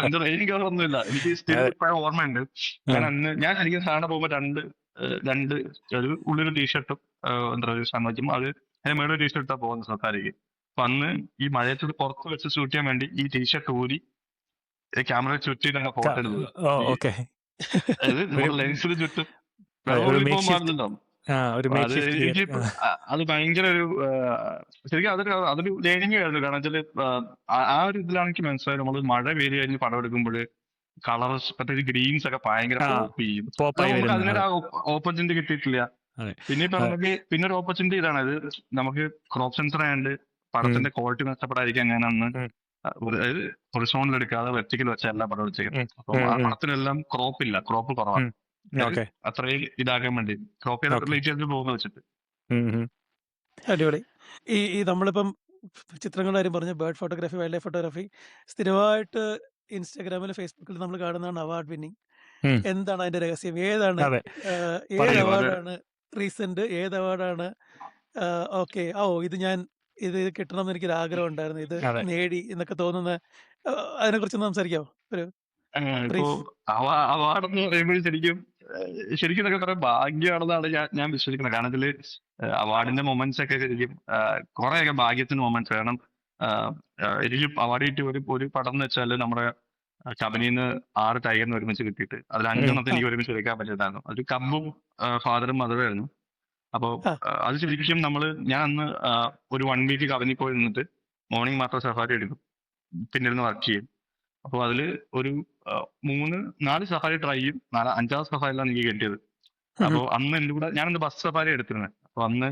എന്റെ റെയിൻ കവർ ഒന്നുമില്ല. എനിക്ക് സ്റ്റിൽ ഇപ്പോഴും ഓർമ്മയുണ്ട്. ഞാൻ ശരിക്കും സാധാരണ പോകുമ്പോൾ രണ്ട് ഒരു ഉള്ളൊരു ടീഷർട്ടും എന്താ പറയുക സാധനം അത് അതിന് മേളൊരു ടീഷർട്ട് ഇട്ടാ പോകുന്ന സഫാരിക്ക്. അപ്പൊ അന്ന് ഈ മഴയത്ത് പുറത്ത് വെച്ച് ഷൂട്ട് ചെയ്യാൻ വേണ്ടി ഈ ടീഷർട്ട് ഊരി ക്യാമറ ചുറ്റിയിട്ടാണ് ഫോട്ടോ എടുത്തത്. ഓക്കെ. അതായത് നമ്മുടെ ലെൻസിന് ചുറ്റും ഒരു വെള്ളം പോകാൻ മേക്ക് പാടില്ലല്ലോ. ഒരു അപ്പൊ അത് മേക്ക് എനിക്ക് അത് ഭയങ്കര ശരിക്കും അതൊരു ലേണിംഗ് ആയിരുന്നു. കാരണം വെച്ചാല് ആ ഒരു ഇതിലാണ് എനിക്ക് മനസ്സിലായത് നമ്മൾ മഴ പെയ്ത് കഴിഞ്ഞ് പടം എടുക്കുമ്പോൾ കളേഴ്സ് പ്രത്യേകിച്ച് ഗ്രീൻസ് ഒക്കെ ഭയങ്കര പോപ്പ് ചെയ്യും. പോപ്പായി നമുക്ക് വരുന്നത്. അതിനൊരു ഓപ്പർച്യൂണിറ്റി കിട്ടിയിട്ടില്ല. അതെ. പിന്നെ ഇപ്പൊ നമുക്ക് പിന്നെ ഒരു ഓപ്പർച്യൂണിറ്റി ഇതാണ്. അത് നമുക്ക് ക്രോപ്പ് സെൻസർ ആയതുകൊണ്ട് പടത്തിന്റെ ക്വാളിറ്റി നഷ്ടപ്പെടാതിരിക്കാൻ ഞാൻ അന്ന് അതായത് ഹൊറിസോണിൽ എടുക്കാതെ വെർട്ടിക്കൽ വെച്ച എല്ലാ പടം എടുത്തേക്കുന്നത്. അപ്പം ആ പടത്തിലെല്ലാം ക്രോപ്പ് ഇല്ല, ക്രോപ്പ് കുറവാണ്. ഓക്കെ. അത്രയും ഇതാക്കാൻ വേണ്ടി ക്രോപ്പ് ചെയ്ത് റിലേറ്റ് ചെയ്തിട്ട് പോകുന്ന വെച്ചിട്ട്. അടിപൊളി. ഈ നമ്മളിപ്പം ചിത്രങ്ങളുടെ കാര്യം പറഞ്ഞു, bird photography, wild life photography സ്ഥിരമായിട്ട് ഇൻസ്റ്റാഗ്രാമിൽ ഫേസ്ബുക്കിൽ നമ്മൾ കാണുന്നതാണ് അവാർഡ് വിന്നിങ്. എന്താണ് അതിന്റെ രഹസ്യം? ഏതാണ് അതെ. ഏത് പറയൂ. അവാർഡാണ് റീസെന്റ്? ഏത് അവാർഡാണ് ഓക്കെ ഇത് കിട്ടണം എന്ന് എനിക്കൊരു ആഗ്രഹം ഉണ്ടായിരുന്നു, ഇത് അതെ. നേടി എന്നൊക്കെ തോന്നുന്ന അതിനെ കുറിച്ചൊന്ന് സംസാരിക്കാമോ? ഒരു ഇപ്പോ അവാർഡ് എന്ന് പറയുമ്പോൾ ശരിക്കും ഇതൊക്കെ കുറെ ഭാഗ്യമാണെന്നാണ് ഞാൻ വിശ്വസിക്കുന്നത്. കാരണം ഇതില് അവാർഡിന്റെ മൊമെന്റ്സ് ഒക്കെ ശരിക്കും കുറെയൊക്കെ ഭാഗ്യത്തിന് മൊമെന്റ്സ്. കാരണം എനിക്ക് അവാർഡ് കിട്ടിയ ഒരു പടം എന്ന് വെച്ചാൽ നമ്മുടെ കമ്പനിന്ന് 6 ടൈഗറിന് ഒരുമിച്ച് കിട്ടിയിട്ട് അതിൽ 5 എനിക്ക് ഒരുമിച്ച് എടുക്കാൻ പറ്റിയതായിരുന്നു. അത് കമ്പും ഫാദറും മദറും ആയിരുന്നു. അപ്പോ അത് ശരിക്കും ഞാൻ അന്ന് ഒരു 1 വീക്ക് കമ്പനി പോയി നിന്നിട്ട് മോർണിംഗ് മാത്രം സഫാരി എടുക്കും, പിന്നെ ഇരുന്ന് വർക്ക് ചെയ്യും. അപ്പോൾ അതില് ഒരു 3-4 സഫാരി ട്രൈ ചെയ്യും, 5ാമത്തെ സഫാരിയിലാണ് എനിക്ക് കിട്ടിയത്. അപ്പോൾ അന്ന് എന്റെ കൂടെ ഞാനന്ന് ബസ് സഫാരി എടുത്തിരുന്നത്. അപ്പൊ അന്ന്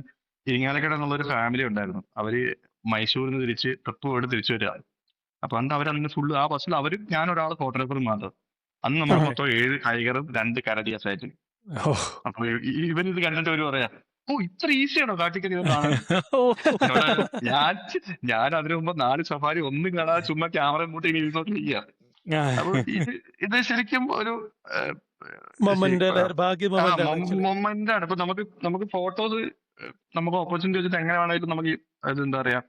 ഇരിങ്ങാലക്കുട എന്നുള്ളൊരു ഫാമിലി ഉണ്ടായിരുന്നു. അവര് മൈസൂരിൽ നിന്ന് ട്രിപ്പ് പോയിട്ട് തിരിച്ചു വരിക. അപ്പൊ അവരന്ന് ഫുള്ള് ആ ബസ്സിൽ അവരും ഞാനൊരാൾ ഫോട്ടോഗ്രാഫറും മാത്രം. അന്ന് നമ്മൾ മൊത്തം 7 ടൈഗറും 2 കരടിയായിട്ട്. അപ്പൊ ഇവരിത് കണ്ടിട്ട് ഒരു പറയാ, ഇത്ര ഈസിയാണോ കാട്ടിക്കരി കാണാൻ? ഞാൻ അതിനു മുമ്പ് 4 സഫാരി ഒന്നും കാണാതെ ചുമ്മാ ക്യാമറ കൂട്ടി ഇരുന്നോണ്ടിരിക്കുക. അപ്പൊ ഇത് ശരിക്കും ഒരു മൊമെന്റ് ആണ്. ഇപ്പൊ നമുക്ക് ഫോട്ടോസ് നമുക്ക് ഓപ്പർച്യൂണിറ്റി വെച്ചിട്ട് എങ്ങനെ വേണമെങ്കിലും നമുക്ക് എന്താ പറയാ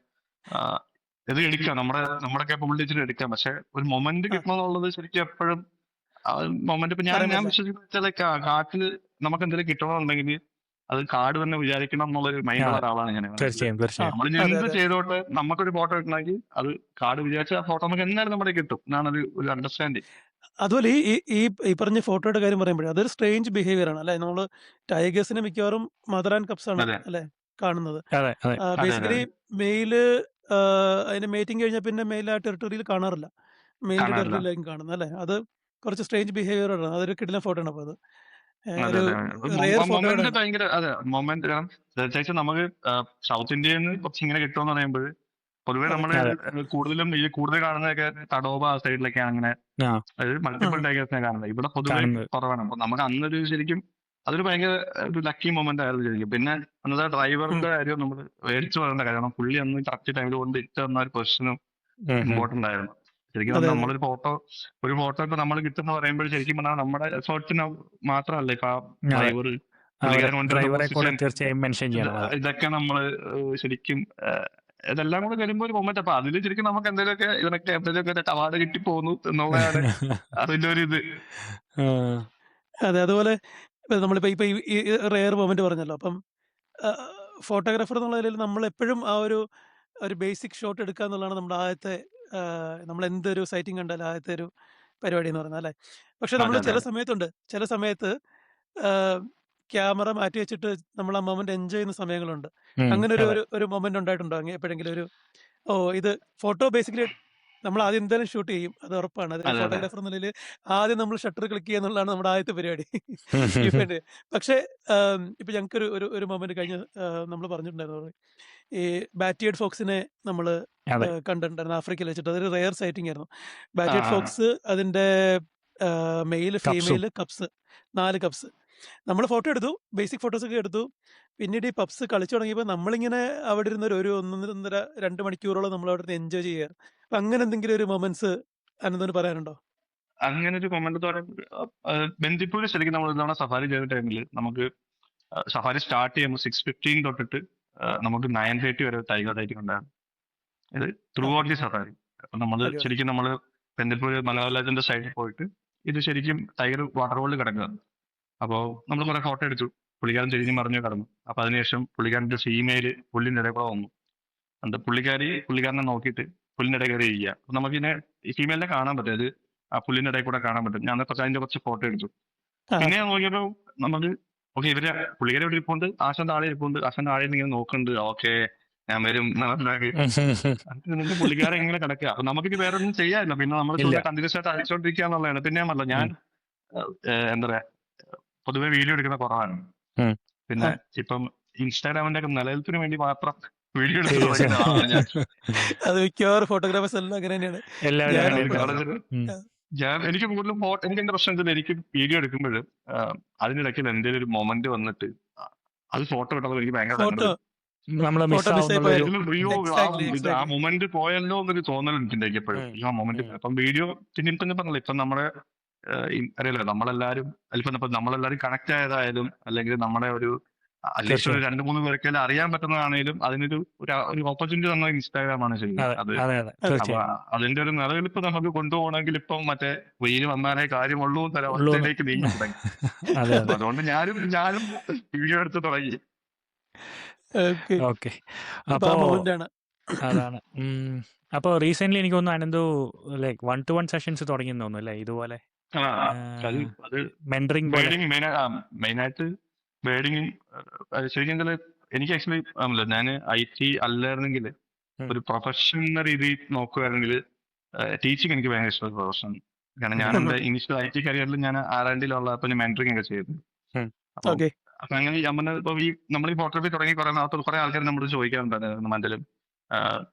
ഇത് എടുക്കാം, നമ്മുടെ കേപ്പബിലിറ്റി വെച്ചിട്ട് എടുക്കാം. പക്ഷെ ഒരു മൊമെന്റ് കിട്ടണമെന്നുള്ളത് ശരിക്കും എപ്പോഴും മൊമെന്റ്. ഇപ്പൊ ഞാൻ വിശ്വസിക്കുന്ന കാട്ടില് നമുക്ക് എന്തെങ്കിലും കിട്ടണമെന്നുണ്ടെങ്കിൽ അത് കാട് തന്നെ വിചാരിക്കണം എന്നുള്ളൊരു മൈൻഡുള്ള ഒരാളാണ് ഞാൻ. നമ്മൾ എന്ത് ചെയ്തോട്ട് നമുക്കൊരു ഫോട്ടോ കിട്ടണമെങ്കിൽ അത് കാട് വിചാരിച്ച ആ ഫോട്ടോ നമുക്ക് എന്നാലും നമ്മുടെ കിട്ടും എന്നാണ് ഒരു അണ്ടർസ്റ്റാൻഡിങ്. അതുപോലെ ഈ പറഞ്ഞ ഫോട്ടോയുടെ കാര്യം പറയുമ്പോഴേ അതൊരു സ്ട്രേഞ്ച് ബിഹേവിയർ ആണ് അല്ലെ? നമ്മള് ടൈഗേഴ്സിനെ മിക്കവാറും മദർ ആൻഡ് കപ്സ് ആണ് അല്ലെ കാണുന്നത്. ബേസിക്കലി മെയില് അതിന്റെ മേറ്റിംഗ് കഴിഞ്ഞാൽ പിന്നെ മെയിൽ ആ ടെറിട്ടറിയിൽ കാണാറില്ല, മെയിൽ ടെറിട്ടറിയിലായിരിക്കും കാണുന്നത് അല്ലെ? അത് കുറച്ച് സ്ട്രേഞ്ച് ബിഹേവിയർ ആണ്. അതൊരു കിടിലൻ ഫോട്ടോ ആണ്. അപ്പൊ അത് ഭയങ്കര മൊമെന്റ്. തീർച്ചയായിട്ടും നമുക്ക് സൗത്ത് ഇന്ത്യയിൽ നിന്ന് കുറച്ച് ഇങ്ങനെ കിട്ടുമെന്ന് പറയുമ്പോൾ പൊതുവെ നമ്മള് കൂടുതൽ കാണുന്നതൊക്കെ തടോബ ആ സൈഡിലൊക്കെയാണ് അങ്ങനെ, അതായത് മൾട്ടിപ്പിൾ ടൈഗേഴ്സിനെ കാണുന്നത്. ഇവിടെ പൊതുവെ കുറവാണ്. അപ്പൊ നമുക്ക് അന്നൊരു ശരിക്കും അതൊരു ഭയങ്കര ഒരു ലക്കി മൊമെന്റ് ആയിരുന്നു ശരിക്കും. പിന്നെ അന്നത്തെ ഡ്രൈവറിന്റെ കാര്യം നമ്മൾ മേടിച്ചു പറയേണ്ട കാര്യം, പുള്ളി അന്ന് കറക്റ്റ് ടൈമിൽ കൊണ്ട് ഇട്ട് തന്ന ഒരു പൊസിഷനും ഇമ്പോർട്ടന്റ് ആയിരുന്നു ശരിക്കും. നമ്മളൊരു ഫോട്ടോ ഇപ്പൊ നമ്മൾ കിട്ടുന്ന പറയുമ്പോൾ ശരിക്കും പറഞ്ഞാൽ നമ്മുടെ എഫേർട്ടിന് മാത്രമല്ല, ഇപ്പൊ ഇതൊക്കെ നമ്മള് ശരിക്കും ഇതെല്ലാം കൂടെ വരുമ്പോ ഒരു മൊമെന്റ്. അപ്പൊ അതില് ശരിക്കും നമുക്ക് എന്തെങ്കിലുമൊക്കെ അവാർഡ് കിട്ടി പോകുന്നു എന്നുള്ളതാണ് അതിന്റെ ഒരു ഇത്. അതെ, അതുപോലെ നമ്മളിപ്പോ ഈ റെയർ മൊമെന്റ് പറഞ്ഞല്ലോ. അപ്പം ഫോട്ടോഗ്രാഫർ എന്നുള്ള നിലയിൽ നമ്മൾ എപ്പോഴും ആ ഒരു ബേസിക് ഷോട്ട് എടുക്കുക എന്നുള്ളതാണ് നമ്മുടെ ആദ്യത്തെ, നമ്മൾ എന്തൊരു സൈറ്റിംഗ് കണ്ടാലും ആദ്യത്തെ ഒരു പരിപാടി എന്ന് പറയുന്നത് അല്ലേ? പക്ഷെ നമ്മൾ ചില സമയത്ത് ക്യാമറ മാറ്റി വെച്ചിട്ട് നമ്മൾ ആ മൊമെന്റ് എൻജോയ് ചെയ്യുന്ന സമയങ്ങളുണ്ട്. അങ്ങനെ ഒരു മൊമെന്റ് ഉണ്ടായിട്ടുണ്ടോ എപ്പോഴെങ്കിലും? ഇത് ഫോട്ടോ ബേസിക്കലി നമ്മൾ ആദ്യം എന്തായാലും ഷൂട്ട് ചെയ്യും, അത് ഉറപ്പാണ്. അത് ഫോട്ടോഗ്രാഫർ എന്ന നിലയിൽ ആദ്യം നമ്മൾ ഷട്ടർ ക്ലിക്ക് ചെയ്യുക എന്നുള്ളതാണ് നമ്മുടെ ആദ്യത്തെ പരിപാടി. പക്ഷെ ഇപ്പൊ ഞങ്ങൾക്ക് ഒരു മൊമെന്റ് കഴിഞ്ഞ് നമ്മൾ പറഞ്ഞിട്ടുണ്ടായിരുന്നു, ഈ ബാറ്റിയേഡ് ഫോക്സിനെ നമ്മൾ കണ്ടിട്ടുണ്ടായിരുന്നു ആഫ്രിക്കയിൽ വെച്ചിട്ട്. അതൊരു റെയർ സൈറ്റിംഗ് ആയിരുന്നു. ബാറ്റിയേഡ് ഫോക്സ് അതിന്റെ മെയില് ഫീമെയില് കപ്സ് 4 കപ്സ് നമ്മൾ ഫോട്ടോ എടുത്തു, ബേസിക് ഫോട്ടോസ് ഒക്കെ എടുത്തു. പിന്നീട് ഈ പപ്സ് കളിച്ചു തുടങ്ങിയപ്പോൾ നമ്മളിങ്ങനെ അവിടെ ഇരുന്ന ഒരു 1.5-2 മണിക്കൂറോളം നമ്മൾ അവിടെ എൻജോയ് ചെയ്യുക. അപ്പൊ അങ്ങനെ എന്തെങ്കിലും ഒരു മൊമെന്റ്സ് അനന്തന് പറയാനുണ്ടോ? അങ്ങനെ ഒരു മൊമെന്റ് ബന്ദിപ്പൂര് ശരിക്കും നമ്മൾ ഇതവണ സഫാരി ചെയ്ത ടൈമിൽ നമുക്ക് സഫാരി സ്റ്റാർട്ട് ചെയ്യുമ്പോൾ 6:15 തൊട്ടിട്ട് നമുക്ക് 9:30 വരെ ടൈഗർ സൈറ്റിംഗ് ഉണ്ടായിരുന്നു. ഇത് ത്രൂ ഔട്ട് ദി സഫാരി. അപ്പൊ ശരിക്കും നമ്മള് ബന്ദിപ്പൂര് മലയാളത്തിന്റെ സൈഡിൽ പോയിട്ട് ഇത് ശരിക്കും ടൈഗർ വാട്ടർ ഹോളിൽ കിടക്കുകയാണ്. അപ്പോൾ നമ്മൾ കുറെ ഫോട്ടോ എടുത്തു, പുള്ളിക്കാരൻ തിരിഞ്ഞു മറിഞ്ഞു കടന്നു. അപ്പൊ അതിനുശേഷം പുള്ളിക്കാരന്റെ ഫീമെയില് പുള്ളിന്റെ ഇടയിൽ കൂടെ വന്നു. എന്നിട്ട് പുള്ളിക്കാരനെ നോക്കിയിട്ട് പുല്ലിന്റെ ഇടയിൽ കയറി ഇരിക്കുക. അപ്പൊ നമുക്കിങ്ങനെ ഈ ഫീമെയിലിനെ കാണാൻ പറ്റും, അത് ആ പുല്ലിന്റെ ഇടയിൽ കൂടെ കാണാൻ പറ്റും. ഞാൻ അതിന്റെ കുറച്ച് ഫോട്ടോ എടുത്തു. പിന്നെ നോക്കിയപ്പോ നമുക്ക് ഇവര് പുള്ളിക്കാരെ ഇവിടെ ഇരിപ്പുണ്ട്, ആശാന്റെ ആളെ ഇരിപ്പുണ്ട്, ആശാന്റെ ആളെ ഇങ്ങനെ നോക്കുന്നുണ്ട്. ഓക്കെ ഞാൻ വരും എന്നിട്ട് പുള്ളിക്കാരെ ഇങ്ങനെ കിടക്കുക. അപ്പൊ നമുക്കിത് വേറെ ഒന്നും ചെയ്യാനില്ല. പിന്നെ നമ്മൾ കണ്ടിന്യൂസ് ആയിട്ട് അടിച്ചോണ്ടിരിക്കുക എന്നുള്ളതാണ്. പിന്നെ ഞാൻ എന്താ പറയാ പൊതുവെ വീഡിയോ എടുക്കുന്ന കുറവാണ്. പിന്നെ ഇപ്പം ഇൻസ്റ്റാഗ്രാമിന്റെ ഒക്കെ നിലനിൽപ്പിന് വേണ്ടി മാത്രം വീഡിയോ എടുത്ത് സീരിയസ് തുടങ്ങിയ ആളാണ് ഞാൻ. അത് മിക്കവാറും ഫോട്ടോഗ്രാഫേഴ്സ് എല്ലാം അങ്ങനെ തന്നെയാണ്. എല്ലാവരും ഞാൻ അങ്ങനെ കാരണം തന്നെയാണ്. വെച്ചാൽ എനിക്ക് കൂടുതലും എനിക്ക് എന്റെ പ്രശ്നം വെച്ചാൽ എനിക്ക് വീഡിയോ എടുക്കുമ്പോൾ അതിനിടയ്ക്ക് എന്തെങ്കിലും ഒരു മൊമെന്റ് വന്നിട്ട് അത് ഫോട്ടോ എടുക്കുമ്പോൾ എനിക്ക് ഭയങ്കര ഫോട്ടോ സങ്കടം. നമ്മള് ഫോട്ടോ മിസ്സായി മിസ്സാവുന്നുള്ളൊരു പോയാൽ അയ്യോ എക്സാക്ട്ലി ആ എക്സാക്ട്ലി മൊമെന്റ് പോയല്ലോ എന്നൊരു തോന്നലുണ്ട് എനിക്ക് എപ്പോഴും. ആ മൊമെന്റ് അപ്പം വീഡിയോ പിന്നെ തന്നെ പറഞ്ഞില്ല, ഇപ്പം നമ്മുടെ അറിയില്ല നമ്മളെല്ലാരും ഇപ്പം നമ്മളെല്ലാരും കണക്ട് ആയതായാലും അല്ലെങ്കിൽ നമ്മുടെ ഒരു അറ്റ്ലീസ്റ്റ് ഒരു തീർച്ചയായും 2-3 പേർക്കെല്ലാം അറിയാൻ പറ്റുന്നതാണെങ്കിലും അതിനൊരു ഒരു ഓപ്പർച്യൂണിറ്റി തന്ന ഇൻസ്റ്റാഗ്രാമാണ് ചെയ്യുന്നത്. അതെ അത് അതെ അതെ അതെ അപ്പൊ തീർച്ചയായും അതിന്റെ ഒരു നിലനിൽപ്പ് നമുക്ക് കൊണ്ടുപോകണമെങ്കിൽ ഇപ്പം മറ്റേ വെയിൽ വന്നാലേ കാര്യമുള്ളൂ എന്ന ഉള്ളൂന്ന് അവസ്ഥയിലേക്ക് നീങ്ങി തുടങ്ങി. അതെ അപ്പൊ അതെ അതുകൊണ്ട് ഞാനും വീഡിയോ എടുത്ത് തുടങ്ങി. ഓക്കെ. ഓക്കെ. അപ്പൊ അപ്പോ ആ മൊമെന്റ് ആണ്. അതാണ്. അപ്പോൾ റീസെന്റ് എനിക്ക് തോന്നുന്നു അനന്തു ലൈക്ക് 1-to-1 സെഷൻസ് തുടങ്ങിയെന്ന് തോന്നുന്നു അല്ലേ ഇതുപോലെ ആ അത് അത് മെന്ററിങ് പോലെ. ബേഡിങ് മെയിനായിട്ട് ബേഡിങ് ശരിക്കും എന്താ എനിക്ക് ആക്ച്വലി ഞാൻ IT അല്ലായിരുന്നെങ്കിൽ ഉം. ഒരു പ്രൊഫഷൻ എന്ന രീതിയിൽ നോക്കുകയാണെങ്കിൽ ടീച്ചിങ് എനിക്ക് ഭയങ്കര ഇഷ്ടമുള്ള പ്രൊഫഷൻ. കാരണം ഞാൻ എന്റെ ഇനിഷ്യൽ IT കരിയറിൽ ഞാൻ R&Dയിലുള്ള ഞാൻ മെന്ററിങ് ഒക്കെ ചെയ്തു. ഉം. അപ്പം ഓക്കെ. അപ്പൊ അങ്ങനെ ഇപ്പൊ നമ്മൾ ഈ ഫോട്ടോഗ്രാഫി തുടങ്ങി കുറെ ആൾക്കാർ നമ്മളോട് ചോദിക്കാറുണ്ടായിരുന്നു മറ്റൊരു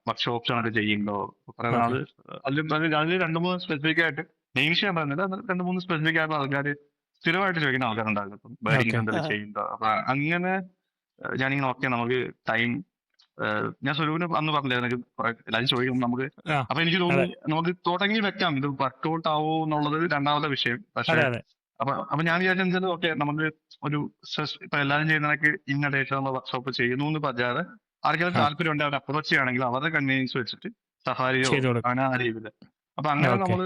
വർക്ക്ഷോപ്സ് ആണ് ചെയ്യുമ്പോൾ കുറെ ഓക്കെ. നാള് അതിൽ 2-3 സ്പെസിഫിക് ആയിട്ട് നെയിംസ് ഞാൻ പറയുന്നില്ല, 2-3 സ്പെസിഫിക് ആയിട്ടുള്ള ആൾക്കാർ സ്ഥിരമായിട്ട് ചോദിക്കുന്ന ആൾക്കാരുണ്ടായിരുന്നു. ഇപ്പം ബേഡിങ് ഓക്കെ. എന്തെങ്കിലും ചെയ്യുമ്പോ അപ്പൊ അങ്ങനെ ഞാനിങ്ങനെ ഓക്കെ നമുക്ക് ടൈം ഞാൻ സ്വരൂപിന് അന്ന് പറഞ്ഞില്ലായിരുന്നു എനിക്ക് എല്ലാവരും ചോദിക്കും നമുക്ക്. ആ അപ്പൊ എനിക്ക് അതെ തോന്നുന്നു നമുക്ക് തുടങ്ങി വെക്കാം, ഇത് വർക്ക്ഔട്ട് ആവോ എന്നുള്ളത് രണ്ടാമത്തെ വിഷയം. പക്ഷെ അതെ അതെ അപ്പൊ ഞാൻ വിചാരിച്ചത് ഓക്കെ നമുക്ക് ഒരു ഇപ്പൊ എല്ലാവരും ചെയ്യുന്നതൊക്കെ ഇന്ന ഡേറ്റ് നമ്മൾ വർക്ക്ഷോപ്പ് ചെയ്യുന്നു എന്ന് പറഞ്ഞാൽ ആർക്കെങ്കിലും ആ താല്പര്യം ഉണ്ട് അവർ അപ്രോച്ച് ചെയ്യുകയാണെങ്കിൽ അവരുടെ കൺവീനിയൻസ് വെച്ചിട്ട് സഫാരിയോ ചെയ്തു കൊടുക്കും. അങ്ങനെ ആ രീതിയിൽ. അപ്പൊ അങ്ങനെ ഓക്കെ. നമ്മൾ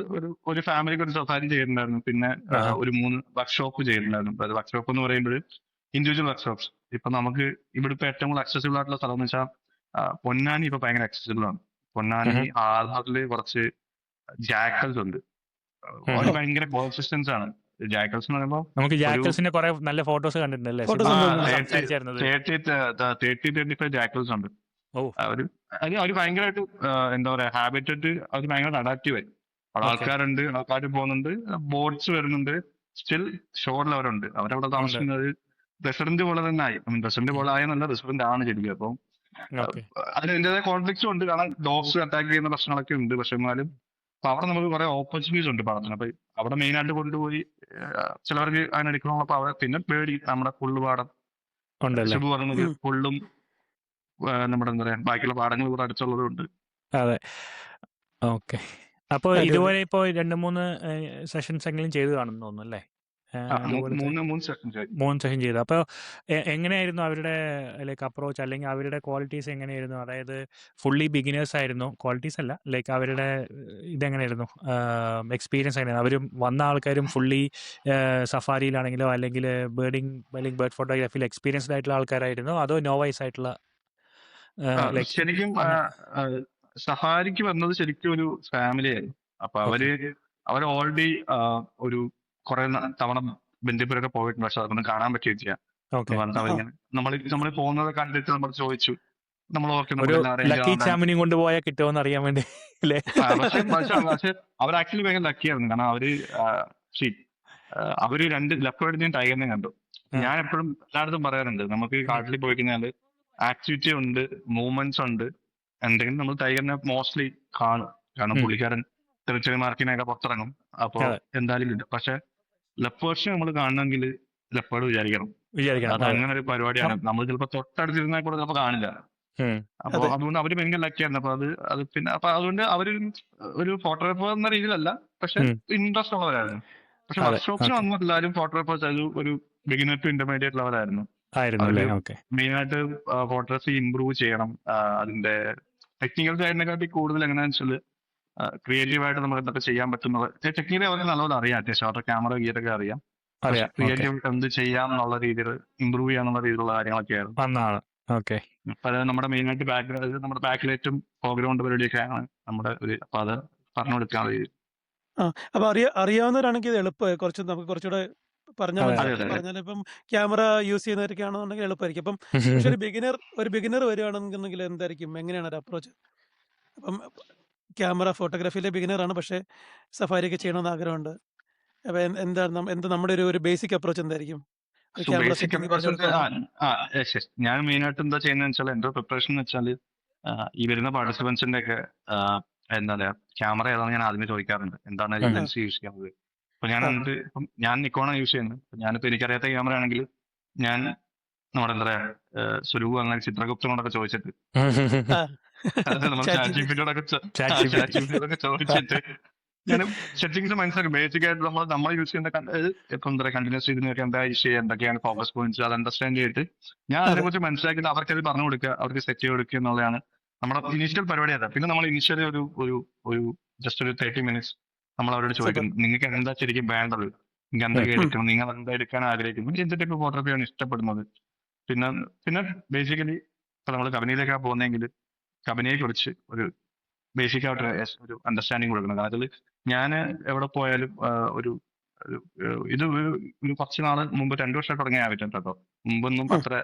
ഒരു ഫാമിലിക്ക് ഒരു സഫാരി ചെയ്യുന്നുണ്ടായിരുന്നു. പിന്നെ ആഹാ. ഒരു 3 വർക്ക്ഷോപ്പ് ചെയ്യുന്നുണ്ടായിരുന്നു. അത് വർക്ക്ഷോപ്പ് എന്ന് പറയുമ്പോൾ ഇൻഡിവിജ്വൽ വർക്ക്ഷോപ്സ്. ഇപ്പൊ നമുക്ക് ഇവിടെ ഇപ്പൊ ഏറ്റവും കൂടുതൽ അക്സസിബിൾ ആയിട്ടുള്ള സ്ഥലം എന്ന് വെച്ചാൽ പൊന്നാനി ഇപ്പൊ ഭയങ്കര അക്സസിബിൾ ആണ്. പൊന്നാനി ഉം. ആധാറില് കുറച്ച് ജാക്കൽസ് ഉണ്ട്. അവർ ഉം. ഭയങ്കര കോൺസിസ്റ്റൻസ് ആണ്. ജാക്കൽസ് എന്ന് പറയുമ്പോൾ നമുക്ക് ഒരു ജാക്കൽസിന്റെ കുറെ നല്ല ഫോട്ടോസ് കണ്ടിട്ടുണ്ടല്ലേ ഫോട്ടോസ് സിബിൻ ഉണ്ട്. സംസാരിച്ചായിരുന്നത്. 30-35 ജാക്കൽസ് ഉണ്ട്. ഓ അവർ ഭയങ്കരമായിട്ട് എന്താ പറയാ ഹാബിറ്ററ്റ് അവർ ഭയങ്കര അഡാപ്റ്റീവ് ആയി. അവിടെ ഓക്കെ. ആൾക്കാരുണ്ട്, ആൾക്കാർ പോകുന്നുണ്ട്, ബോട്ട്സ് വരുന്നുണ്ട്, സ്റ്റിൽ ഷോറിൽ അവരുണ്ട്. അവരവിടെ ഉണ്ട്. താമസിക്കുന്നത് റെസിഡന്റ് പോലെ തന്നെ ആയി. റെസിഡന്റ് പോലെ ആയെന്നല്ല, റെസിഡന്റ് ആണ് ശരിക്കും. അപ്പം ഓക്കെ. അതിന് അതിൻ്റെതായ കോൺഫ്ലിക്ട്സും ഉണ്ട്. കാരണം ഡോഗ്സ് അറ്റാക്ക് ചെയ്യുന്ന പ്രശ്നങ്ങളൊക്കെ ഉണ്ട്. പക്ഷെ എന്നാലും അപ്പൊ അവിടെ നമുക്ക് കുറെ ഓപ്പർച്യൂണിറ്റീസ് ഉണ്ട് പാടത്തിന്. അപ്പൊ അവിടെ മെയിൻ ആയിട്ട് കൊണ്ടുപോയി ചിലവർക്ക് അതിനെടുക്കണമല്ലോ. അപ്പൊ അവിടെ പിന്നെ പേടി നമ്മുടെ പുള്ളുപാടം ഉണ്ടല്ലേ. ശുഭ പറഞ്ഞത് പുള്ളും നമ്മുടെ എന്താ പറയാ ബാക്കിയുള്ള പാടങ്ങൾ കൂടെ അടുത്തുള്ളതുകൊണ്ട്. അതെ. ഓക്കെ. അപ്പോൾ അടിപൊളി. ഇതുപോലെ ഇപ്പോൾ 2-3 സെഷൻസ് എങ്കിലും ചെയ്ത് കാണുന്നു തോന്നുന്നു അല്ലേ ഇതുപോലത്തെ 3 സെക്കൻഡ് 3 സെഷൻ ചെയ്തു. അപ്പോൾ എങ്ങനെയായിരുന്നു അവരുടെ ലൈക്ക് അപ്രോച്ച് അല്ലെങ്കിൽ അവരുടെ ക്വാളിറ്റീസ് എങ്ങനെയായിരുന്നു? അതായത് ഫുള്ളി ബിഗിനേഴ്സ് ആയിരുന്നു, ക്വാളിറ്റീസ് അല്ല, ലൈക്ക് അവരുടെ ഇതെങ്ങനെയായിരുന്നു, എക്സ്പീരിയൻസ് എങ്ങനെയായിരുന്നു? അവർ വന്ന ആൾക്കാരും ഫുള്ളി സഫാരിയിലാണെങ്കിലോ അല്ലെങ്കിൽ ബേർഡ് ഫോട്ടോഗ്രാഫിയിൽ എക്സ്പീരിയൻസ്ഡ് ആയിട്ടുള്ള ആൾക്കാരായിരുന്നോ അതോ നോവൈസ് ആയിട്ടുള്ള ലൈക്ക് ശരിക്കും സഫാരിക്ക് വന്നത് ശരിക്കും ഒരു ഫാമിലി ആയിരുന്നു. അപ്പൊ അവർ ഓൾറെഡി ഒരു കുറെ തവണ ബന്ദിപ്പൂരൊക്കെ പോയിട്ടുണ്ട്. പക്ഷെ അതൊന്നും കാണാൻ പറ്റിയിട്ടില്ല. ഓക്കെ. അവരിങ്ങനെ നമ്മൾ പോകുന്നത് കണ്ടിട്ട് നമ്മൾ ചോദിച്ചു, നമ്മൾ ഓക്കെ ഒരു നമുക്ക് ലക്കി ചാമ്പിനെയും കൊണ്ടുപോയാൽ കിട്ടുമെന്ന് അറിയാൻ വേണ്ടി അല്ലേ? പക്ഷെ അവർ ആക്ച്വലി ഭയങ്കര ലക്കിയായിരുന്നു. കാരണം അവര് 2 ലെപ്പേർഡിനെയും ടൈഗറിനെയും കണ്ടു. ഞാൻ എപ്പോഴും എല്ലായിടത്തും പറയാറുണ്ട്, നമുക്ക് കാട്ടിൽ പോയി കഴിഞ്ഞാൽ ആക്ടിവിറ്റി ഉണ്ട്, മൂവ്മെന്റ്സ് ഉണ്ട്, എന്തെങ്കിലും നമ്മൾ ടൈഗറിനെ മോസ്റ്റ്ലി കാണും. കാരണം പുള്ളിക്കാരൻ ചെറിയ മാർക്കിനൊക്കെ പുറത്തിറങ്ങും. അപ്പൊ അതെ. എന്തായാലും ഇല്ല. പക്ഷെ ലെപ്പേർഡ്സിനെ നമ്മൾ കാണണമെങ്കിൽ ലെപ്പേർഡ് വിചാരിക്കണം. അത് അങ്ങനെ ഒരു പരിപാടിയാണ്. നമ്മൾ ചിലപ്പോ തൊട്ടടുത്തിരുന്നാൽ കൂടെ ചിലപ്പോൾ കാണില്ല. അപ്പൊ അതെ. അതുകൊണ്ട് അവര് ഭയങ്കര ലക്കിയായിരുന്നു. അപ്പൊ അത് പിന്നെ അപ്പൊ അതുകൊണ്ട് അവര് ഒരു ഫോട്ടോഗ്രാഫർ എന്ന രീതിയിലല്ല, പക്ഷെ ഇൻട്രസ്റ്റ് ഉള്ളവരായിരുന്നു. പക്ഷെ അതെ. വർക്ക്ഷോപ്സിന് ഓക്കെ. വന്ന എല്ലാവരും ഫോട്ടോഗ്രാഫേഴ്സ് ഒരു ബിഗിനർ ടു ഇന്റർമീഡിയറ്റ് ലെവലായിരുന്നു. ആയിരുന്നു അല്ലേ? അവര് ഓക്കെ. മെയിനായിട്ട് ഫോട്ടോഗ്രാഫി ഇമ്പ്രൂവ് ചെയ്യണം. അതിന്റെ ടെക്നിക്കൽ സൈഡിനെക്കാട്ടി കൂടുതൽ എങ്ങനെയാണെന്ന് വെച്ചാൽ ക്രിയേറ്റീവ് ആയിട്ട് നമുക്ക് എന്തൊക്കെ ചെയ്യാൻ പറ്റുന്നത്. ടെക്നിക്കലി അവർക്ക് നല്ലപോലെ അറിയാം, അത്യാവശ്യം അവരുടെ ക്യാമറ ഗിയറൊക്കെ അറിയാം. പക്ഷെ അറിയാം. ഓക്കെ. ക്രിയേറ്റീവ് എന്ത് ചെയ്യാം എന്നുള്ള രീതിയിൽ ഇമ്പ്രൂവ് ചെയ്യാന്നുള്ള രീതിയിലുള്ള കാര്യങ്ങളൊക്കെ ആയിരുന്നു. വന്നാണ്. ഓക്കെ. അപ്പൊ അത് നമ്മുടെ മെയിനായിട്ട് നമ്മുടെ ബാക്കിലേറ്റും ഫോർഗ്രൗണ്ട് പരിപാടിയൊക്കെയാണ് നമ്മുടെ അപ്പൊ അത് പറഞ്ഞു കൊടുക്കാൻ രീതി. അപ്പൊ അറിയാവുന്നവരാണെങ്കിൽ ഇത് എളുപ്പമായി കുറച്ച് നമുക്ക് കുറച്ചുകൂടെ പറഞ്ഞാൽ അതെ. മനസ്സിലാക്കി പറഞ്ഞാൽ ഇപ്പം ക്യാമറ യൂസ് ചെയ്യുന്നവരൊക്കെ ആണെന്നുണ്ടെങ്കിൽ എളുപ്പമായിരിക്കും. അപ്പം പക്ഷെ ഒരു ബിഗിനർ വരികയാണെന്നുണ്ടെങ്കിൽ എന്തായിരിക്കും, എങ്ങനെയാണ് ഒരു അപ്രോച്ച്? അപ്പം ക്യാമറ ഫോട്ടോഗ്രാഫിയിലെ ബിഗിനറാണ്, പക്ഷേ സഫാരിയൊക്കെ ചെയ്യണമെന്ന് ആഗ്രഹമുണ്ട്. അപ്പം എന്താണ് നമ്മുടെ ഒരു ബേസിക് അപ്രോച്ച് എന്തായിരിക്കും? ഒരു സോ ക്യാമറ ബേസിക് സെറ്റിംഗ് പറഞ്ഞു കൊടുക്കുവാണോ? ഞാൻ മെയിൻ ആയിട്ട് എന്താ ചെയ്യുന്നത് വെച്ചാൽ എന്റെ പ്രിപ്പറേഷൻ എന്ന് വെച്ചാൽ ഈ വരുന്ന പാർട്ടിസിപ്പൻസിന്റെ ഒക്കെ എന്താ പറയാ ക്യാമറ ഏതാണെന്ന് ഞാൻ ആദ്യമേ ചോദിക്കാറുണ്ട്. എന്താണ് ഉം. ലെൻസ് യൂസ് ചെയ്യുന്നത്? അപ്പൊ ഞാൻ ആ എന്നിട്ട് ഇപ്പം ഞാൻ നിക്കോണാണ് യൂസ് ചെയ്യുന്നത്. അപ്പൊ ഞാനിപ്പോ എനിക്കറിയാത്ത ക്യാമറ ആണെങ്കിൽ ഞാൻ നമ്മുടെ എന്താ പറയാ സുരൂപ് അങ്ങനെ ചിത്രഗുപ്തനോടൊക്കെ ചോദിച്ചിട്ട് ആ അതായത് നമ്മൾ chat chat G P T. ജിപിടിയോടൊക്കെ ചാറ്റ് GPT. ജിപിടിയോടൊക്കെ ചോദിച്ചിട്ട് ഞാൻ സെറ്റിംഗ്സ് മനസ്സിലാക്കും. ബേസിക് ആയിട്ട് നമ്മൾ യൂസ് ചെയ്യുന്ന ഇപ്പം എന്താ പറയുക കണ്ടിന്യൂസ് ഇതിനൊക്കെ എന്താ യൂസ് ചെയ്യുക, എന്തൊക്കെയാണ് ഫോക്കസ് പോയിന്റ്സ്, അത് അണ്ടർസ്റ്റാൻഡ് ചെയ്തിട്ട് ഞാൻ അതെ അതിനെക്കുറിച്ച് മനസ്സിലാക്കിയിട്ട് അവർക്ക് അത് പറഞ്ഞു കൊടുക്കുക, അവർക്ക് സെറ്റ് ചെയ്ത് കൊടുക്കുക എന്നുള്ളതാണ് നമ്മുടെ ഇനീഷ്യൽ പരിപാടി. അതാ പിന്നെ നമ്മൾ ഇനീഷ്യലി ഒരു ഒരു ഒരു ജസ്റ്റ് ഒരു 30 minutes നമ്മൾ അവരോട് സൂപ്പർ. ചോദിക്കും നിങ്ങൾക്ക് എന്താ ശരിക്കും വേണ്ടത്, നിങ്ങൾക്ക് എന്തൊക്കെ ഉം. എടുക്കണം, നിങ്ങൾ എന്താ എടുക്കാൻ ആഗ്രഹിക്കുന്നത്, എന്ത് ടൈപ്പ് ഫോട്ടോഗ്രാഫിയാണ് ഇഷ്ടപ്പെടുന്നത്. പിന്നെ പിന്നെ ബേസിക്കലി ഇപ്പൊ നമ്മൾ കമ്പനിയിലേക്കാ പോകുന്നതെങ്കിൽ കമ്പനിയെ കുറിച്ച് ഒരു ബേസിക് ആയിട്ട് ഒരു അണ്ടർസ്റ്റാൻഡിങ് കൊടുക്കണം. കാരണം ഞാൻ എവിടെ പോയാലും ഒരു ഇത് ഒരു കുറച്ച് നാള് മുമ്പ് 2 വർഷമായിട്ട് തുടങ്ങിയ ഹാബിറ്റ് കേട്ടോ. മുമ്പൊന്നും ഉം. അത്ര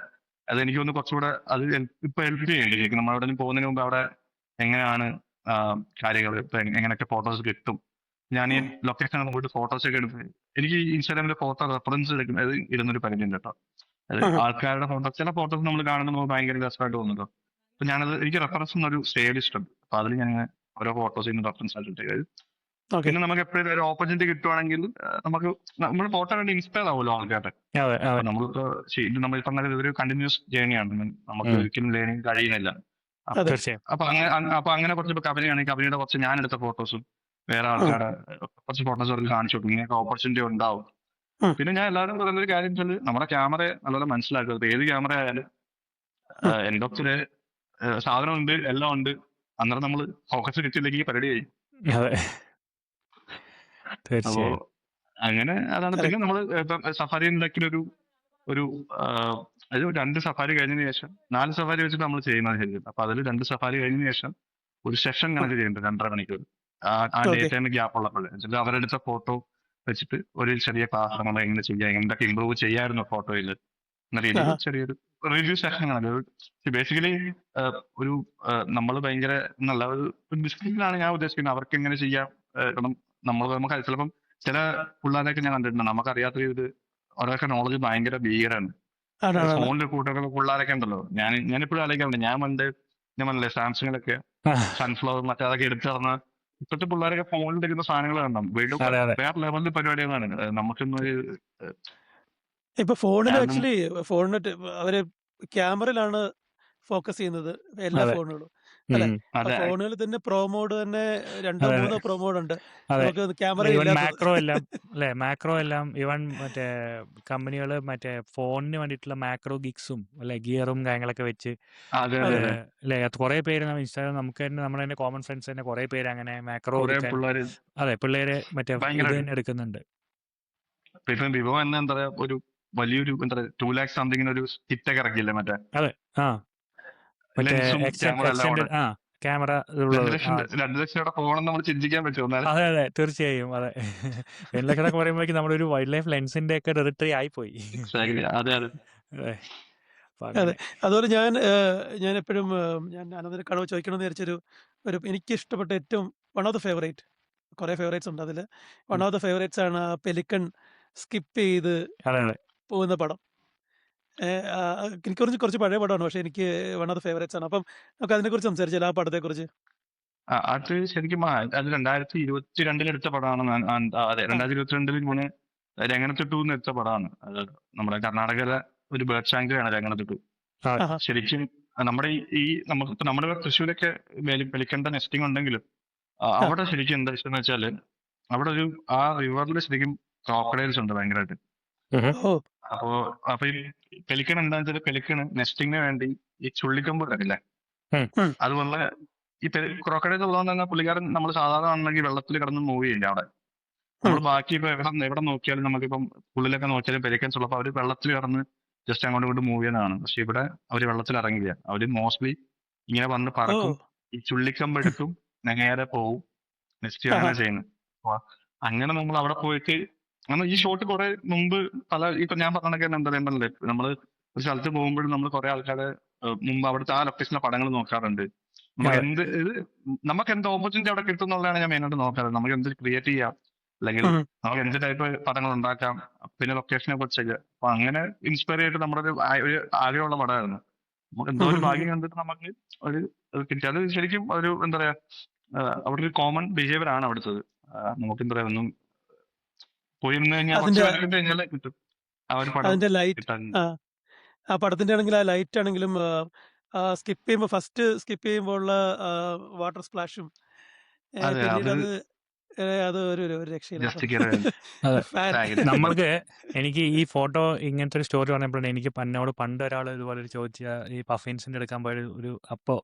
അതെനിക്ക് തോന്നുന്നു കുറച്ചുകൂടെ അത് ഇപ്പൊ ഹെൽപ്പ് ചെയ്യുന്നുണ്ട് ശരിക്കും. നമ്മൾ അവിടെ പോകുന്നതിന് മുമ്പ് അവിടെ എങ്ങനെയാണ് കാര്യങ്ങൾ, ഇപ്പൊ എങ്ങനെയൊക്കെ ഫോട്ടോസ് കിട്ടും. ഞാൻ ഈ ഉം. ലൊക്കേഷൻ പോയിട്ട് ഫോട്ടോസ് ഒക്കെ എടുത്ത് എനിക്ക് ഇൻസ്റ്റാഗ്രാമിൽ ഫോട്ടോ റെഫറൻസ് എടുക്കുന്നത് ഇടുന്നൊരു പരിധി ഉണ്ട് കേട്ടോ. അത് ഉം. ആൾക്കാരുടെ ഫോട്ടോ, ചില ഫോട്ടോസ് നമ്മൾ കാണുമ്പോൾ നമുക്ക് ഭയങ്കര രസമായിട്ട് തോന്നുന്നു. അപ്പൊ ഞാനത് എനിക്ക് റെഫറൻസ് എന്നൊരു സേവ് ലിസ്റ്റ് ഉണ്ട്. അപ്പൊ അതിൽ ഞാൻ ഓരോ ഫോട്ടോസ് റെഫറൻസ് ആയിട്ട് ഓക്കെ പിന്നെ നമുക്ക് എപ്പോഴും ഒരു ഓപ്പർച്യൂണിറ്റി കിട്ടുവാണെങ്കിൽ നമുക്ക് നമ്മൾ ഫോട്ടോ കണ്ട് ഇൻസ്പയർ ആവുമല്ലോ ആൾക്കാരുടെ. അതെ അപ്പൊ അതെ നമ്മളിപ്പോ നമ്മൾ പറഞ്ഞാൽ ഇതൊരു കണ്ടിന്യൂസ് ജേണിയാണ്, നമുക്ക് ഉം. ഒരിക്കലും ലേണിംഗ് കഴിയുന്നില്ല. അപ്പൊ അതെ തീർച്ചയായും. അപ്പൊ അങ്ങനെ കുറച്ച് ഇപ്പൊ കമ്പനിയാണെങ്കിൽ കമ്പനിയുടെ കുറച്ച് ഞാൻ എടുത്ത ഫോട്ടോസും വേറെ ഉം. ആൾക്കാരുടെ കുറച്ച് ഫോട്ടോസ് അവർക്ക് കാണിച്ചു കൊടുക്കും. ഇങ്ങനെയൊക്കെ ഓപ്പർച്യൂണിറ്റി ഉണ്ടാവും. ഉം. പിന്നെ ഞാൻ എല്ലാവരും പറയുന്ന ഒരു കാര്യം വെച്ചാൽ നമ്മുടെ ക്യാമറ നല്ലപോലെ മനസ്സിലാക്കുക. ഇപ്പൊ ഏത് ക്യാമറ ആയാലും ഉം. എൻ്റെ ഒത്തിരി സാധനം ഉണ്ട്, എല്ലാം ഉണ്ട്. അന്നേരം നമ്മൾ ഫോക്കസ് കിട്ടിയില്ലെങ്കിൽ പരിപാടി കഴിയും. അതെ അപ്പോ തീർച്ചയായും. അങ്ങനെ അതാണ്. പിന്നെ കറക്റ്റ്. നമ്മൾ ഇപ്പം സഫാരി ഉണ്ടാക്കിയൊരു ഒരു അത് 2 സഫാരി കഴിഞ്ഞതിന് ശേഷം 4 സഫാരി വെച്ചിട്ട് നമ്മൾ ചെയ്യുന്നത് ശരിക്കും. അപ്പൊ അതിൽ 2 സഫാരി കഴിഞ്ഞതിന് ശേഷം ഒരു സെഷൻ കണക്ക് ചെയ്യുന്നുണ്ട് 2.5 മണിക്കൂർ. ആ ഡേ ഓക്കെ ടൈമിൽ ഗ്യാപ്പ് ഉള്ളപ്പോൾ എന്നിട്ട് അവരെടുത്ത ഫോട്ടോ വെച്ചിട്ട് ഒരു ചെറിയ ക്ലാസ് നമ്മൾ എങ്ങനെ ചെയ്യാം, എന്തൊക്കെ ഇമ്പ്രൂവ് ചെയ്യായിരുന്നു ഫോട്ടോയിൽ എന്ന രീതിയിൽ ചെറിയൊരു റിവ്യൂ സെഷൻ ആണ്. ബേസിക്കലി ഒരു നമ്മൾ ഭയങ്കര നല്ല ഒരു ഡിസിപ്ലിനാണ് ഞാൻ ഉദ്ദേശിക്കുന്നത്. അവർക്ക് എങ്ങനെ ചെയ്യാം. കാരണം നമുക്ക് ചിലപ്പം ചില പിള്ളേരൊക്കെ ഞാൻ കണ്ടിട്ടുണ്ട്, നമുക്കറിയാത്ത ഇത് അവരൊക്കെ നോളജ് ഭയങ്കര ഭീകരമാണ്. ആണ് ഫോണിൽ കൂട്ടുന്ന പിള്ളേരൊക്കെ ഉണ്ടല്ലോ. ഞാനിപ്പോഴും ആലോചിക്കാറുണ്ട്. ഞാൻ പറഞ്ഞില്ലേ സാംസങ്ങിലൊക്കെ സൺഫ്ലവർ മറ്റേ അതൊക്കെ എടുത്ത് നടന്ന ഇപ്പോഴത്തെ പിള്ളേരൊക്കെ ഫോണിൽ എടുക്കുന്ന സാധനങ്ങൾ കാണണം. വീണ്ടും അതെ അതെ വേറെ ലെവലിൽ പരിപാടികളാണ്. നമുക്കൊന്നും ഒരു ഇപ്പൊ ഫോണിൽ കാരണം ആക്ച്വലി ഫോണിന് അവര് ക്യാമറയിലാണ് ഫോക്കസ് ചെയ്യുന്നത് എല്ലാ അതെ ഫോണുകളും അല്ലെ? ഉം. അപ്പൊ അതെ ഫോണുകളിൽ തന്നെ പ്രോ മോഡ് തന്നെ 2 അതെ 3 പ്രോ മോഡ് ഉണ്ട്. അതെ നമുക്ക് ക്യാമറ ഈവൻ ഇല്ലാത്തത്. മാക്രോ എല്ലാം അല്ലെ മാക്രോ എല്ലാം ഈവൻ മറ്റേ കമ്പനികൾ മറ്റേ ഫോണിന് വേണ്ടിയിട്ടുള്ള മാക്രോ ഗിക്സും അല്ലെ ഗിയറും കാര്യങ്ങളൊക്കെ വെച്ച് അതെ അതെ അതെ അല്ലെ കുറെ പേര് ഇൻസ്റ്റാഗ്രാം നമുക്ക് തന്നെ നമ്മുടെ തന്നെ കോമൺ ഫ്രണ്ട്സ് തന്നെ കുറെ പേര് അങ്ങനെ മാക്രോ കുറെ എടുക്കാൻ പിള്ളേര് അതെ പിള്ളേര് മറ്റേ ഇത് ഭയങ്കരമായിട്ട് തന്നെ എടുക്കുന്നുണ്ട്. ഇപ്പം വിവോ തന്നെ എന്താ പറയാ ഒരു വലിയൊരു എന്താ പറയാ 2 lakhs സംതിങ്ങിന് ഒരു കിറ്റൊക്കെ ഇറക്കിയില്ലേ മറ്റേ അതെ ആ മറ്റേ ലെൻസും ക്യാമറ എല്ലാം കൂടെ. എക്സ്റ്റൻഡ് ക്യാമറ 2 ഉള്ളത് ലക്ഷം 2 ലക്ഷം ഫോണെന്ന് നമ്മൾ ചിന്തിക്കാൻ പറ്റുമോ എന്നാലും. അതെ അതെ തീർച്ചയായും അതെ 2 ലക്ഷം എന്നൊക്കെ പറയുമ്പോഴേക്കും നമ്മളൊരു വൈൽഡ് ലൈഫ് ലെൻസിന്റെ ഒക്കെ ടെറിട്ടറി ആയിപ്പോയി. എക്സാക്ട്ലി അതെ അതെ അതെ അപ്പൊ അതെ. അങ്ങനെ അതുപോലെ ഞാൻ എപ്പോഴും ഞാൻ അനന്തര കടവ് ചോദിക്കണമെന്ന് വിചാരിച്ചൊരു എനിക്ക് ഇഷ്ടപ്പെട്ട ഏറ്റവും വൺ ഓഫ് ദ ഫേവറേറ്റ് കുറെ ഫേവറേറ്റ്സ് ഉണ്ട് അതിൽ. വൺ ഓഫ് ദ ഫേവറേറ്റ്സ് ആണ് പെലിക്കൺ സ്കിപ്പ് ചെയ്ത് അതെ അതെ പോകുന്ന പടം. എനിക്ക് കുറച്ച് പഴയ പടമാണ്, പക്ഷെ എനിക്ക് വൺ ഓഫ് ദ ഫേവറേറ്റ്സ് ആണ്. അപ്പം നമുക്ക് അതിനെക്കുറിച്ച് സംസാരിച്ചാലോ, ആ പടത്തെക്കുറിച്ച്? അത് ശരിക്കും അത് 2022 എടുത്ത പടമാണ്. അതെ ആ 2022 മൂന്ന് രംഗനത്തിട്ടു എടുത്ത പടമാണ്. അത് നമ്മുടെ കർണാടകയിലെ ഒരു ബേർഡ് സാങ്ച്വറി ആണ് രംഗനത്തിട്ടു. അതെ ആഹാ ശരിക്കും നമ്മുടെ നമുക്ക് ഇപ്പൊ നമ്മുടെ തൃശ്ശൂരൊക്കെ പെലിക്കണ്ട നെസ്റ്റിംഗ് ഉണ്ടെങ്കിലും ആ അവിടെ ശരിക്കും എന്താ ഇഷ്ടം വെച്ചാല് അവിടെ ആ റിവറിൽ ശരിക്കും ക്രോക്കഡൈൽസ് ഉണ്ട് ഭയങ്കരമായിട്ട്. ഉം. ഓ അപ്പോ അപ്പൊ ഈ പെലിക്കൺ എന്താണെന്ന് വെച്ചാൽ പെലിക്കണ് നെസ്റ്റിങ്ങിന് വേണ്ടി ഈ ചുള്ളിക്കമ്പ് കണ്ടില്ലേ, ഉം. ഉം. അതുപോലെ ഈ ക്രോക്കഡൈൽസ് ഉള്ളതുകൊണ്ട് തന്നെ പുള്ളിക്കാരൻ നമ്മൾ സാധാരണ ആണെങ്കിൽ വെള്ളത്തിൽ കിടന്ന് മൂവ് ചെയ്യില്ല അവിടെ. നമ്മൾ ഉം. ബാക്കി ഇപ്പൊ എവിടെ നോക്കിയാലും നമുക്കിപ്പം ഉള്ളിലൊക്കെ നോക്കിയാലും പെലിക്കൻസ് ഉള്ളപ്പോൾ അവര് വെള്ളത്തിൽ കിടന്ന് ജസ്റ്റ് അങ്ങോട്ട് ഇങ്ങോട്ട് മൂവ് ചെയ്യുന്നതാണ്. പക്ഷെ ഇവിടെ അവര് വെള്ളത്തിൽ ഇറങ്ങില്ല. അവര് മോസ്റ്റ്ലി ഇങ്ങനെ വന്ന് ഓ പറക്കും, ഈ ചുള്ളിക്കമ്പ് എടുക്കും, നേരെ പോവും, നെക്സ്റ്റ് ആഹാ അങ്ങനെ ചെയ്യുന്നത്. അപ്പൊ അങ്ങനെ നമ്മൾ അവിടെ പോയിട്ട് ഈ ഷോട്ട് കുറെ മുമ്പ് ഇപ്പൊ ഞാൻ പറഞ്ഞൊക്കെ എന്താ പറയുമ്പല്ലേ, നമ്മള് ഒരു സ്ഥലത്ത് പോകുമ്പോഴും നമ്മൾ കുറെ ആൾക്കാരെ മുമ്പ് അവിടുത്തെ ആ ലൊക്കേഷനിലെ പടങ്ങൾ നോക്കാറുണ്ട്. നമുക്ക് അതെ നമുക്ക് എന്ത് ഓപ്പർച്യൂണിറ്റി അവിടെ കിട്ടും എന്നുള്ളതാണ് ഞാൻ മെയിനായിട്ട് നോക്കാറ്. നമുക്ക് എന്ത് ക്രിയേറ്റ് ചെയ്യാം, അല്ലെങ്കിൽ ഉം. നമുക്ക് എന്ത് ടൈപ്പ് പടങ്ങൾ ഉണ്ടാക്കാം, പിന്നെ ലൊക്കേഷനെ കുറിച്ചൊക്കെ. അപ്പൊ അങ്ങനെ ഇൻസ്പയർ ചെയ്തിട്ട് നമ്മുടെ ഒരു ആഗ്രഹമുള്ള പടമായിരുന്നു. നമുക്ക് എന്തോ ഒരു ഭാഗ്യം കണ്ടിട്ട് നമുക്ക് ഒരു കിട്ടി. അത് ശരിക്കും ഒരു എന്താ പറയാ, അവിടെ ഒരു കോമൺ ബിഹേവിയർ ആണ് അവിടുത്തത്. നമുക്ക് എന്താ പറയാ, ഒന്നും പോയി നിന്ന് കഴിഞ്ഞാൽ കുറച്ച് അതിന്റെ മെനക്കെട്ട് കഴിഞ്ഞാൽ കിട്ടും ആ ഒരു പടം അതിന്റെ ലൈറ്റ് കിട്ടാൻ. ആ പടത്തിന്റെ ആണെങ്കിൽ ആ ലൈറ്റ് ആണെങ്കിലും സ്കിപ്പ് ചെയ്യുമ്പോൾ ഫസ്റ്റ് സ്കിപ്പ് ചെയ്യുമ്പോൾ ഉള്ള വാട്ടർ സ്പ്ലാഷും അതെ, പിന്നീട് അത് അത് ഒരു ഒരു രക്ഷയില്ല കേട്ടോ. ജസ്റ്റ് കയറി അതെ ഫാൻ നമ്മൾക്ക് എനിക്ക് ഈ ഫോട്ടോ ഇങ്ങനത്തെ ഒരു സ്റ്റോറി പറഞ്ഞപ്പോഴാണ് എനിക്ക് എന്നോട് പണ്ട് ഒരാൾ ഇതുപോലെ ഒരു ചോദിച്ച ഈ പഫിൻസിൻ്റെ എടുക്കാൻ പോയ അപ്പോൾ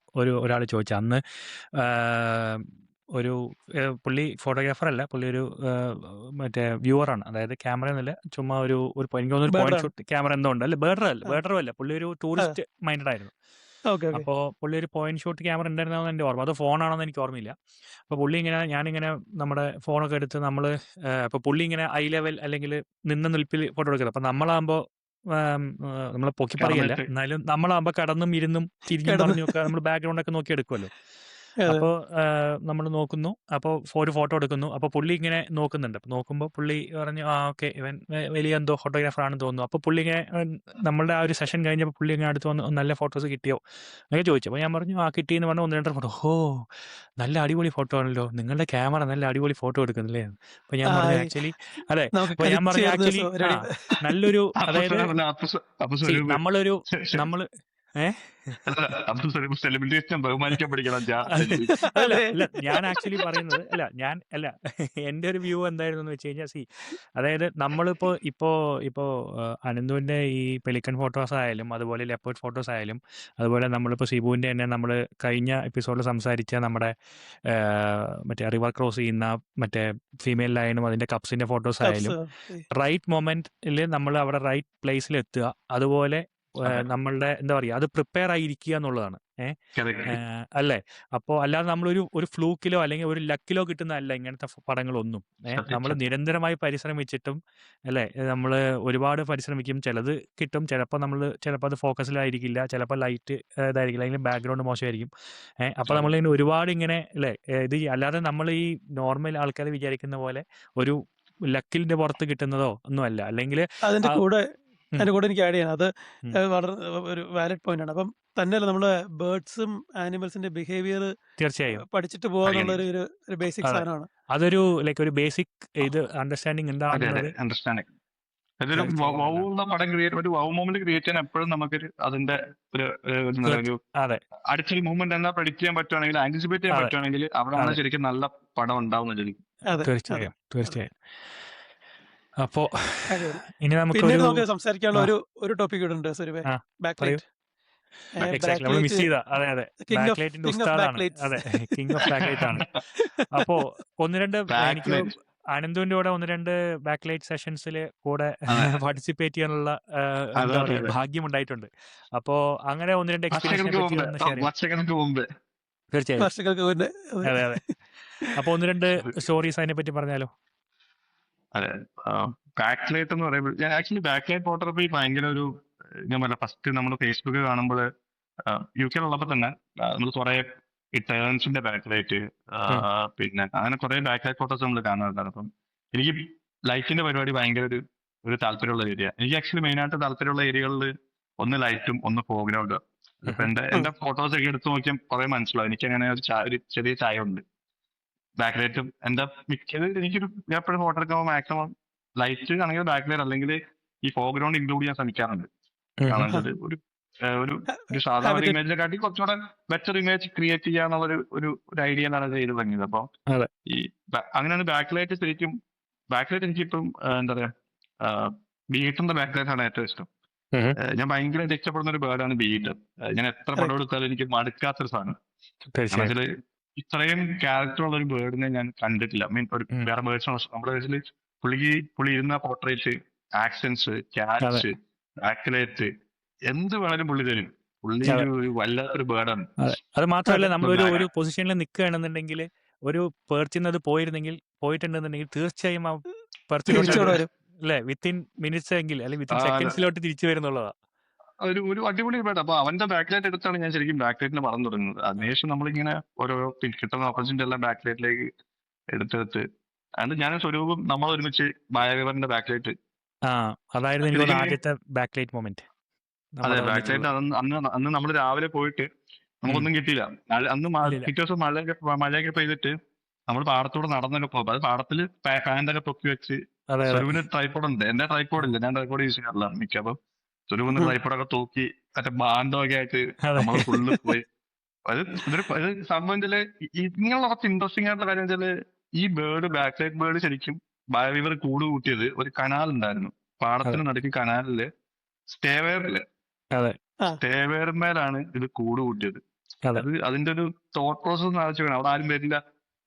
ഒരാൾ ചോദിച്ചു അന്ന് ഒരു പുള്ളി ഫോട്ടോഗ്രാഫർ അല്ല, പുള്ളി ഒരു മറ്റേ വ്യൂവറാണ്, അതായത് ക്യാമറ എന്നല്ല, ചുമ്മാ ഒരു എനിക്ക് തോന്നുന്നു പോയിന്റ് ബേർഡാണ്. ഷൂട്ട് ക്യാമറ എന്തോ ഉണ്ട്, അല്ല ബേർഡറും അല്ല, പുള്ളി ഒരു ടൂറിസ്റ്റ് മൈൻഡഡ് ആയിരുന്നു. ഓക്കെ ഓക്കെ അപ്പോൾ പുള്ളി ഒരു പോയിന്റ് ഷൂട്ട് ക്യാമറ ഉണ്ടായിരുന്നതെന്ന് എൻ്റെ ഓർമ്മ, അത് ഫോണാണെന്ന് എനിക്ക് ഓർമ്മയില്ല. അപ്പോൾ പുള്ളി ഇങ്ങനെ ഞാനിങ്ങനെ നമ്മുടെ ഫോണൊക്കെ എടുത്ത് നമ്മൾ ഇപ്പോൾ പുള്ളി ഇങ്ങനെ ഐ ലെവൽ അല്ലെങ്കിൽ നിന്ന നിൽപ്പിൽ ഫോട്ടോ എടുക്കുന്നത്. അപ്പം നമ്മളാകുമ്പോൾ നമ്മൾ പൊക്കി പറയല്ല, കടന്നിട്ട് എന്നാലും നമ്മളാകുമ്പോൾ കടന്നും ഇരുന്നും തിരിഞ്ഞും കിടന്ന് പറഞ്ഞും ഒക്കെ നമ്മൾ ബാക്ക്ഗ്രൗണ്ടൊക്കെ നോക്കി എടുക്കുമല്ലോ. അതെ അപ്പോൾ നമ്മൾ നോക്കുന്നു, അപ്പോൾ ഒരു ഫോട്ടോ എടുക്കുന്നു. അപ്പോൾ പുള്ളി ഇങ്ങനെ നോക്കുന്നുണ്ട്. അപ്പോൾ നോക്കുമ്പോൾ പുള്ളി പറഞ്ഞു ഓക്കെ ഇവൻ വലിയ എന്തോ ഫോട്ടോഗ്രാഫർ ആണെന്ന് തോന്നുന്നു. അപ്പോൾ പുള്ളി ഇങ്ങനെ നമ്മളുടെ ആ ഒരു സെഷൻ കഴിഞ്ഞപ്പോൾ പുള്ളി ഇങ്ങനെ അടുത്ത് വന്ന് നല്ല ഫോട്ടോസ് കിട്ടിയോ എന്നൊക്കെ ചോദിച്ചു. അപ്പോൾ ഞാൻ പറഞ്ഞു കിട്ടിയെന്ന് പറഞ്ഞു. 1-2 ഫോട്ടോ. നല്ല അടിപൊളി ഫോട്ടോ ആണല്ലോ, നിങ്ങളുടെ ക്യാമറ നല്ല അടിപൊളി ഫോട്ടോ എടുക്കുന്നില്ലേ. അപ്പോൾ ഞാൻ പറഞ്ഞു ആക്ച്വലി അതെ. നമുക്ക് അപ്പോൾ ഞാൻ പറഞ്ഞു ആക്ച്വലി നല്ലൊരു, അതായത് നമ്മളൊരു നമ്മൾ സെലിബ്രിറ്റീസിനെ ബഹുമാനിക്കാൻ പഠിക്കണം. അല്ല ഞാൻ ആക്ച്വലി പറയുന്നത് അല്ല എൻ്റെ ഒരു വ്യൂ എന്തായിരുന്നു എന്ന് വെച്ച് കഴിഞ്ഞാൽ അതായത് നമ്മളിപ്പോൾ അനന്തുവിൻ്റെ ഈ പെലിക്കൺ ഫോട്ടോസ് ആയാലും അതുപോലെ ലെപ്പേർഡ് ഫോട്ടോസ് ആയാലും അതുപോലെ നമ്മളിപ്പോൾ സിബുവിൻ്റെ തന്നെ നമ്മൾ കഴിഞ്ഞ എപ്പിസോഡിൽ സംസാരിച്ച നമ്മുടെ മറ്റേ റിവർ ക്രോസ് ചെയ്യുന്ന മറ്റേ ഫീമെയിൽ ലൈനും അതിൻ്റെ കപ്സിൻ്റെ ഫോട്ടോസ് ആയാലും റൈറ്റ് മൊമെന്റിൽ നമ്മൾ അവിടെ റൈറ്റ് പ്ലേസിൽ എത്തുക, അതുപോലെ നമ്മളുടെ എന്താ പറയുക, അത് പ്രിപ്പയർ ആയിരിക്കുക എന്നുള്ളതാണ്. അല്ലേ? അപ്പോൾ അല്ലാതെ നമ്മളൊരു ഫ്ലൂക്കിലോ അല്ലെങ്കിൽ ഒരു ലക്കിലോ കിട്ടുന്നതല്ല ഇങ്ങനത്തെ പടങ്ങളൊന്നും. നമ്മൾ നിരന്തരമായി പരിശ്രമിച്ചിട്ടും അല്ലേ, നമ്മൾ ഒരുപാട് പരിശ്രമിക്കും, ചിലത് കിട്ടും, ചിലപ്പോൾ അത് ഫോക്കസിലായിരിക്കില്ല, ചിലപ്പോൾ ലൈറ്റ് ഇതായിരിക്കില്ല, അല്ലെങ്കിൽ ബാക്ക്ഗ്രൗണ്ട് മോശമായിരിക്കും. അപ്പോൾ നമ്മളിങ്ങനെ ഒരുപാട് ഇങ്ങനെ അല്ലേ, ഇത് അല്ലാതെ നമ്മൾ ഈ നോർമൽ ആൾക്കാർ വിചാരിക്കുന്ന പോലെ ഒരു ലക്കിലിന്റെ പുറത്ത് കിട്ടുന്നതോ ഒന്നും അല്ല. അല്ലെങ്കിൽ അതിന്റെ കൂടെ എനിക്ക് ആഡ് ചെയ്യാം, അത് വളരെ ഒരു വാലിഡ് പോയിന്റ് ആണ്. അപ്പം തന്നെയല്ല നമ്മള് ബേർഡ്സും ആനിമൽസിന്റെ ബിഹേവിയർ തീർച്ചയായും പഠിച്ചിട്ട് പോകാന്നുള്ള ഒരു ബേസിക് സാധനമാണ്. അതൊരു ലൈക്ക് ഒരു ബേസിക് ഇത് അണ്ടർസ്റ്റാൻഡിങ് എന്താണെന്നുള്ളത്. അണ്ടർസ്റ്റാൻഡിങ് അതൊരു വൗള്ള പടം ക്രിയേറ്റ്, ഒരു വൗ മൂവ്മെന്റ് ക്രിയേറ്റ് ചെയ്യാൻ എപ്പോഴും നമുക്കൊരു അതിന്റെ ഒരു അടുത്തൊരു മൂവ്മെന്റ് എന്താ പ്രഡിക്ട് ചെയ്യാൻ പറ്റുവാണെങ്കിൽ, ആന്റിസിപ്പേറ്റ് ചെയ്യാൻ പറ്റുവാണെങ്കിൽ അവിടെയാണ് ശരിക്കും നല്ല പടം ഉണ്ടാവുന്നത്. തീർച്ചയായും. അപ്പോ ഇനി നമുക്ക് സംസാരിക്കാനുള്ള ഒരു ടോപ്പിക് ഉണ്ട്, ബാക്ക്ലൈറ്റ്. മിസ് ചെയ്ത ബാക്ക്ലൈറ്റിന്റെ ഉസ്താദാണ്. അതെ, കിങ് ഓഫ് ബാക്ക്ലൈറ്റ് ആണ്. അപ്പോ എനിക്ക് അനന്തുവിന്റെ കൂടെ 1-2 ബാക്ക്ലൈറ്റ് സെഷൻസിൽ കൂടെ പാർട്ടിസിപ്പേറ്റ് ചെയ്യാനുള്ള ഭാഗ്യം ഉണ്ടായിട്ടുണ്ട്. അപ്പോ അങ്ങനെ 1-2 എക്സ്പീരിയൻസ് തീർച്ചയായും. അതെ. അപ്പൊ 1-2 സ്റ്റോറീസ് അതിനെ പറ്റി പറഞ്ഞാലോ? അതെ, ബാക്ക്ലൈറ്റ് എന്ന് പറയുമ്പോൾ ഞാൻ ആക്ച്വലി ബാക്ക്ലൈറ്റ് ഫോട്ടോഗ്രാഫി ഭയങ്കര ഒരു, ഞാൻ പറഞ്ഞ ഫസ്റ്റ് നമ്മൾ ഫേസ്ബുക്ക് കാണുമ്പോൾ UK ഉള്ളപ്പോൾ തന്നെ നമ്മൾ കുറെ ടേൺസിന്റെ ബാക്ക്ലൈറ്റ്, പിന്നെ അങ്ങനെ കുറെ ബാക്ക്ലൈറ്റ് ഫോട്ടോസ് നമ്മൾ കാണാറുണ്ടായിരുന്നു. അപ്പം എനിക്ക് ലൈറ്റിന്റെ പരിപാടി ഭയങ്കര ഒരു താല്പര്യമുള്ള ഏരിയ. എനിക്ക് ആക്ച്വലി മെയിനായിട്ട് താല്പര്യമുള്ള ഏരിയകളിൽ ഒന്ന് ലൈറ്റും ഒന്ന് ഫോർഗ്രൗണ്ടും. ഇപ്പൊ എന്റെ ഫോട്ടോസ് ഒക്കെ എടുത്ത് നോക്കിയാൽ കുറെ മനസ്സിലാവും എനിക്ക് അങ്ങനെ ഒരു ചെറിയ ചായ ഉണ്ട്. ബാക്ക്ലൈറ്റും എന്താ മിക്കത് ഞാൻ എപ്പോഴും ഫോട്ടോ എടുക്കുമ്പോൾ മാക്സിമം ലൈറ്റ് ആണെങ്കിൽ ബാക്ക്ലൈറ്റ് അല്ലെങ്കിൽ ഈ ഫോർഗ്രൗണ്ട് ഇൻക്ലൂഡ് ചെയ്യാൻ ശ്രമിക്കാറുണ്ട്. കാരണം ഒരു സാധാരണ ഇമേജിനെ കാട്ടി കുറച്ചുകൂടെ ബെറ്റർ ഇമേജ് ക്രിയേറ്റ് ചെയ്യാന്നുള്ള ഒരു ഐഡിയയിലാണ് ചെയ്ത് തുടങ്ങിയത്. അപ്പൊ ഈ അങ്ങനെയാണ് ബാക്ക്ലൈറ്റ് ശരിക്കും. ബാക്ക്ലൈറ്റ് എനിക്കിപ്പം എന്താ പറയാ, ബീറ്റിന്റെ ബാക്ക്ലൈറ്റ് ആണ് ഏറ്റവും ഇഷ്ടം. ഞാൻ ഭയങ്കരമായിട്ട് ഇഷ്ടപ്പെടുന്ന ഒരു ബേർഡാണ് ബീറ്റ്. ഞാൻ എത്ര പടം എടുത്താലും എനിക്ക് മടുക്കാത്തൊരു സാധനം. അതില് ഇത്രയും ക്യാരക്ടർ ഉള്ള ഒരു ബേർഡിനെ ഞാൻ കണ്ടിട്ടില്ല. മീൻ ഒരു വേറെ ബേർഡ്സ് നമ്മുടെ കേസിൽ പുള്ളി ഇരുന്ന പോർട്രേറ്റ്, ആക്സൻസ്, ക്യാച്ച്, ബാക്ക്ലൈറ്റ് എന്ത് വേണേലും പുള്ളി തരും. പുള്ളി ഒരു വല്ലാത്തൊരു ബേർഡാണ്. അത് മാത്രമല്ല, നമ്മളൊരു പൊസിഷനിൽ നിൽക്കുകയാണെന്നുണ്ടെങ്കിൽ ഒരു പേർച്ചിന്നത് പോയിട്ടുണ്ടെന്നുണ്ടെങ്കിൽ തീർച്ചയായും ആ പെർച്ചിലോട്ട് അല്ലെ വിത്തിൻ മിനിറ്റ്സ് എങ്കിൽ അല്ലെങ്കിൽ വിത്തിൻ സെക്കൻഡ്സിലോട്ട് തിരിച്ചു വരുന്നുള്ളതാ. ഒരു അടിപൊളി ബേർഡ്. അപ്പൊ അവന്റെ ബാക്ക്ലൈറ്റ് എടുത്താണ് ഞാൻ ശരിക്കും ബാക്ക്ലൈറ്റിനെ പറഞ്ഞു തുടങ്ങുന്നത്. അതിനുശേഷം നമ്മളിങ്ങനെ ഓരോ കിട്ടുന്ന ഓപ്പർച്യൂണിറ്റി എല്ലാം ബാക്ക്ലൈറ്റിലേക്ക് എടുത്തെടുത്ത് അതുകൊണ്ട് ഞാനും സ്വരൂപും നമ്മൾ ഒരുമിച്ച് ബയോറിവറിന്റെ ബാക്കിലായിട്ട്. അതായിരുന്നു എനിക്ക് തോന്നുന്നു ആദ്യത്തെ ബാക്ക് ലൈറ്റ് മൊമെന്റ്. അതെ, ബാക്കിലായിട്ട് അന്ന് നമ്മൾ രാവിലെ പോയിട്ട് നമുക്കൊന്നും കിട്ടിയില്ല. അന്ന് പിറ്റേ ദിവസം മഴയൊക്കെ പെയ്തിട്ട് നമ്മൾ പാടത്തൂടെ നടന്നൊക്കെ പോകും. അത് പാടത്തില് പാൻറ്റൊക്കെ പൊക്കി വെച്ച് സ്വരൂപിന് ട്രൈപ്പോഡ് ഉണ്ട്. എന്റെ ട്രൈപ്പോഡ് ഇല്ല, ഞാൻ ട്രൈപ്പോഡ് യൂസ് ചെയ്യാറില്ല മിക്ക. അപ്പം സ്വരൂപിന് ട്രൈപ്പോഡൊക്കെ തൂക്കി മറ്റേ ബാൻഡൊക്കെ ആയിട്ട് നമ്മൾ ഫുള്ള് പോയി. അത് സംഭവത്തില് ഇങ്ങനെയുള്ള കുറച്ച് ഇൻട്രസ്റ്റിംഗ് ആയിട്ടുള്ള കാര്യം വെച്ചാല് ഈ ബാക്ക് സൈഡ് ബേർഡ് ശരിക്കും ബയോറിവർ കൂട് കൂട്ടിയത് ഒരു കനാൽ ഉണ്ടായിരുന്നു. പാടത്തിന് നടുക്ക് കനാലില് സ്റ്റേവെയറിന്മേലാണ് ഇത് കൂട് കൂട്ടിയത്. അത് അതിന്റെ ഒരു തോട്ട് പ്രോസസ് ആലോചിക്കണം. അവിടെ ആരും വരില്ല,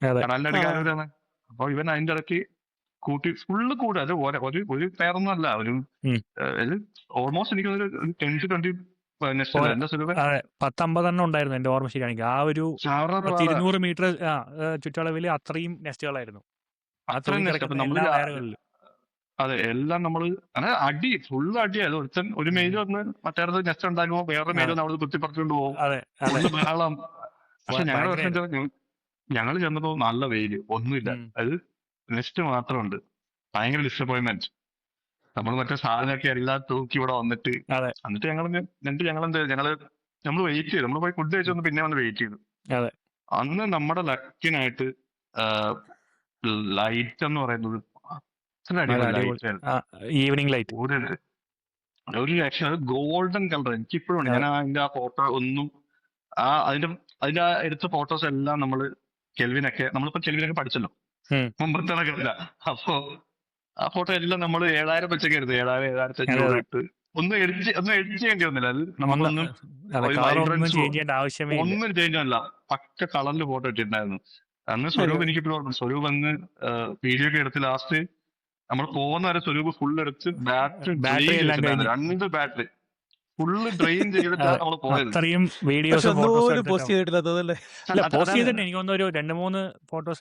കനാലിന്റെ അടുക്കാരാണ്. അപ്പൊ ഇവൻ അതിന്റെ ഇടയ്ക്ക് കൂട്ടി ഫുള്ള് കൂട്. അത് ഒരു പേരൊന്നും അല്ല, ഒരു ഓൾമോസ്റ്റ് എനിക്ക് 10-20 10-50 ഉണ്ടായിരുന്നു എന്റെ ഓർമ്മ ശരിയാണെങ്കിൽ. ആ ഒരു 200 മീറ്റർ ചുറ്റളവിൽ അത്രയും നെസ്റ്റുകളായിരുന്നു. അതെ, എല്ലാം നമ്മള് ഫുള്ള് അടിയായത്. ഒരുത്തൻ ഒരു മെയിൽ വന്ന് മറ്റേ നെസ്റ്റ് ഉണ്ടാക്കുമ്പോ വേറെ മെയിൽ വന്ന് അവിടെ കുത്തിപ്പറിച്ചുകൊണ്ട് പോകും. ബഹളം. പക്ഷെ ഞങ്ങൾ ചെന്നപ്പോ നല്ല വെയില്, ഒന്നുമില്ല. അത് നെസ്റ്റ് മാത്രമുണ്ട്. ഭയങ്കര ഡിസപ്പോയിന്റ്മെന്റ്. നമ്മൾ മറ്റേ സാധനമൊക്കെ എല്ലാം തൂക്കി ഇവിടെ വന്നിട്ട് നമ്മൾ വെയിറ്റ് ചെയ്തു. നമ്മൾ പോയി ഫുഡ് കഴിച്ചു പിന്നെ വന്ന് വെയിറ്റ് ചെയ്തു. അന്ന് നമ്മുടെ ലക്കിനായിട്ട് ലൈറ്റ് എന്ന് പറയുന്നത് ഈവനിങ് ലൈറ്റ് ഒരു രക്ഷ. ഗോൾഡൻ കളർ എനിക്കിപ്പോഴും ഉണ്ട്. ഞാൻ അതിന്റെ ആ ഫോട്ടോ ഒന്നും അതിന്റെ എടുത്ത ഫോട്ടോസ് എല്ലാം നമ്മളിപ്പോ കെൽവിനൊക്കെ പഠിച്ചല്ലോ മുമ്പത്തെ കണക്കില്ല. അപ്പോ ആ ഫോട്ടോ എല്ലാം നമ്മൾ 7,000 വെച്ചൊക്കെ എടുത്തു. 7,000-7,500 ഇട്ട് ഒന്നും എഡിറ്റ് ചെയ്യേണ്ടി വന്നില്ല. അത് നമുക്കൊന്നും ഒന്നും ചേഞ്ച് അല്ല, പക്ക കളറിൽ ഫോട്ടോ ഇട്ടിട്ടുണ്ടായിരുന്നു. അന്ന് സ്വരൂപ് എനിക്കിപ്പോഴും ഓർമ്മ. സ്വരൂപ് അന്ന് വീഡിയോ ഒക്കെ എടുത്ത് ലാസ്റ്റ് നമ്മൾ പോകുന്ന വരെ സ്വരൂപ് ഫുൾ എടുത്ത് ബാറ്ററി 2 ബാറ്ററി ഫുള്ള് ഡ്രെയിൻ ചെയ്തിട്ടാണ് നമ്മൾ പോയത്. വീഡിയോസ് പോസ്റ്റ് ചെയ്തിട്ടില്ല. എനിക്ക് തോന്നുന്നു ഒരു 2-3 ഫോട്ടോസ്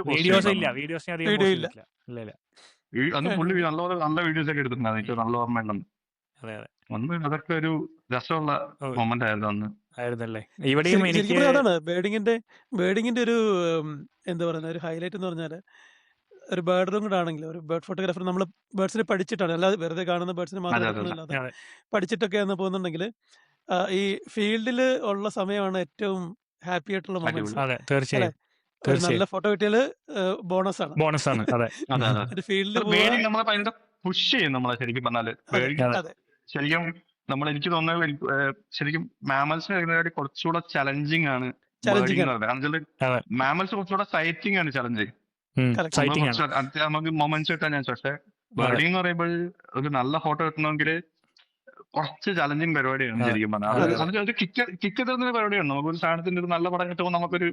വീഡിയോസ് ഇല്ല. വീഡിയോസ് അന്ന് പുള്ളി നല്ല വീഡിയോസ് ഒക്കെ എടുത്തിട്ടുണ്ടായിരുന്നു. എനിക്ക് നല്ല ഓർമ്മയുണ്ടെന്ന്. അന്ന് അതൊക്കെ ഒരു രസമുള്ള മൊമെന്റ് ആയിരുന്നു അന്ന്. ആയിരുന്നല്ലേ. ഇവിടെയും അതാണ് ബേർഡിങ്ങിന്റെ ഒരു എന്താ പറയുന്ന ഒരു ഹൈലൈറ്റ് എന്ന് പറഞ്ഞാല്, ഒരു ബേർഡും കൂടെ ആണെങ്കിൽ ഒരു ബേർഡ് ഫോട്ടോഗ്രാഫർ നമ്മൾ ബേർഡ്സിനെ പഠിച്ചിട്ടാണ്, അല്ലാതെ വെറുതെ കാണുന്ന ബേർഡ്സിനെ മാത്രമല്ലാതെ പഠിച്ചിട്ടൊക്കെയാണ് പോകുന്നുണ്ടെങ്കിൽ ഈ ഫീൽഡിൽ ഉള്ള സമയമാണ് ഏറ്റവും ഹാപ്പി ആയിട്ടുള്ള മൊമെന്റ്സ്. തീർച്ചയായും നല്ല ഫോട്ടോ കിട്ടിയാല് ബോണസ് ആണ്. ഫീൽഡിൽ പുഷ് ചെയ്യും നമ്മളെ. ശരിക്കും പറഞ്ഞാല് ശരിക്കും എനിക്ക് തോന്നുന്നത് ശരിക്കും മാമൽസിനെ കുറച്ചുകൂടെ ചലഞ്ചിങ് ആണ്. മാമൽസ് കുറച്ചുകൂടെ സൈറ്റിംഗ് ആണ് ചലഞ്ചിങ്. നമുക്ക് മൊമെന്റ്സ് കിട്ടാൻ ചാൻസ്. പക്ഷെ ബേർഡിംഗ് എന്ന് പറയുമ്പോൾ ഒരു നല്ല ഫോട്ടോ കിട്ടണമെങ്കിൽ കുറച്ച് ചലഞ്ചിങ് പരിപാടിയാണ് ശരിക്കും പറഞ്ഞാൽ. അത് കിക്ക് തരുന്ന പരിപാടിയാണ്. നമുക്കൊരു സാധനത്തിന്റെ ഒരു നല്ല പടം കിട്ടുമ്പോൾ നമുക്കൊരു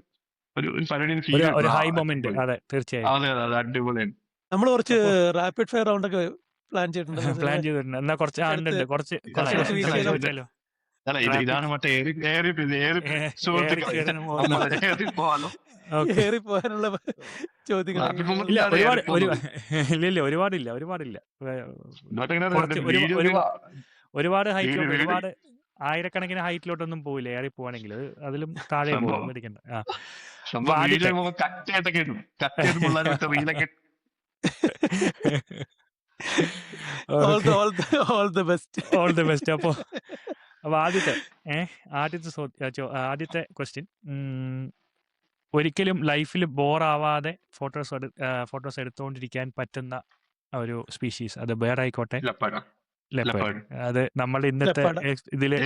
പരിപാടി അതെ അടിപൊളിയാണ്. നമ്മൾ കുറച്ച് റാപ്പിഡ് ഫയർ റൗണ്ട് ഒക്കെ പ്ലാൻ ചെയ്തിട്ടുണ്ട്. എന്നാ കുറച്ച് ഇതാണ് മറ്റേ ഏറി പോകാനുള്ള ചോദ്യങ്ങൾ. ഒരുപാടില്ല. ഒരുപാട് ഹൈറ്റിലോട്ട്, ഒരുപാട് ആയിരക്കണക്കിന് ഹൈറ്റിലോട്ടൊന്നും പോയില്ല. ഏറി പോവാണെങ്കിൽ അതിലും താഴെ പോകും. പേടിക്കണ്ട. All the best. അപ്പൊ ആദ്യത്തെ ക്വസ്റ്റ്യൻ, ഒരിക്കലും ലൈഫിൽ ബോറാവാതെ ഫോട്ടോസ് എടുത്തുകൊണ്ടിരിക്കാൻ പറ്റുന്ന ഒരു സ്പീഷീസ്, അത് ബേർ ആയിക്കോട്ടെ, ലെപ്പേർഡ്. അത് നമ്മളുടെ ഇന്നത്തെ ഇതില്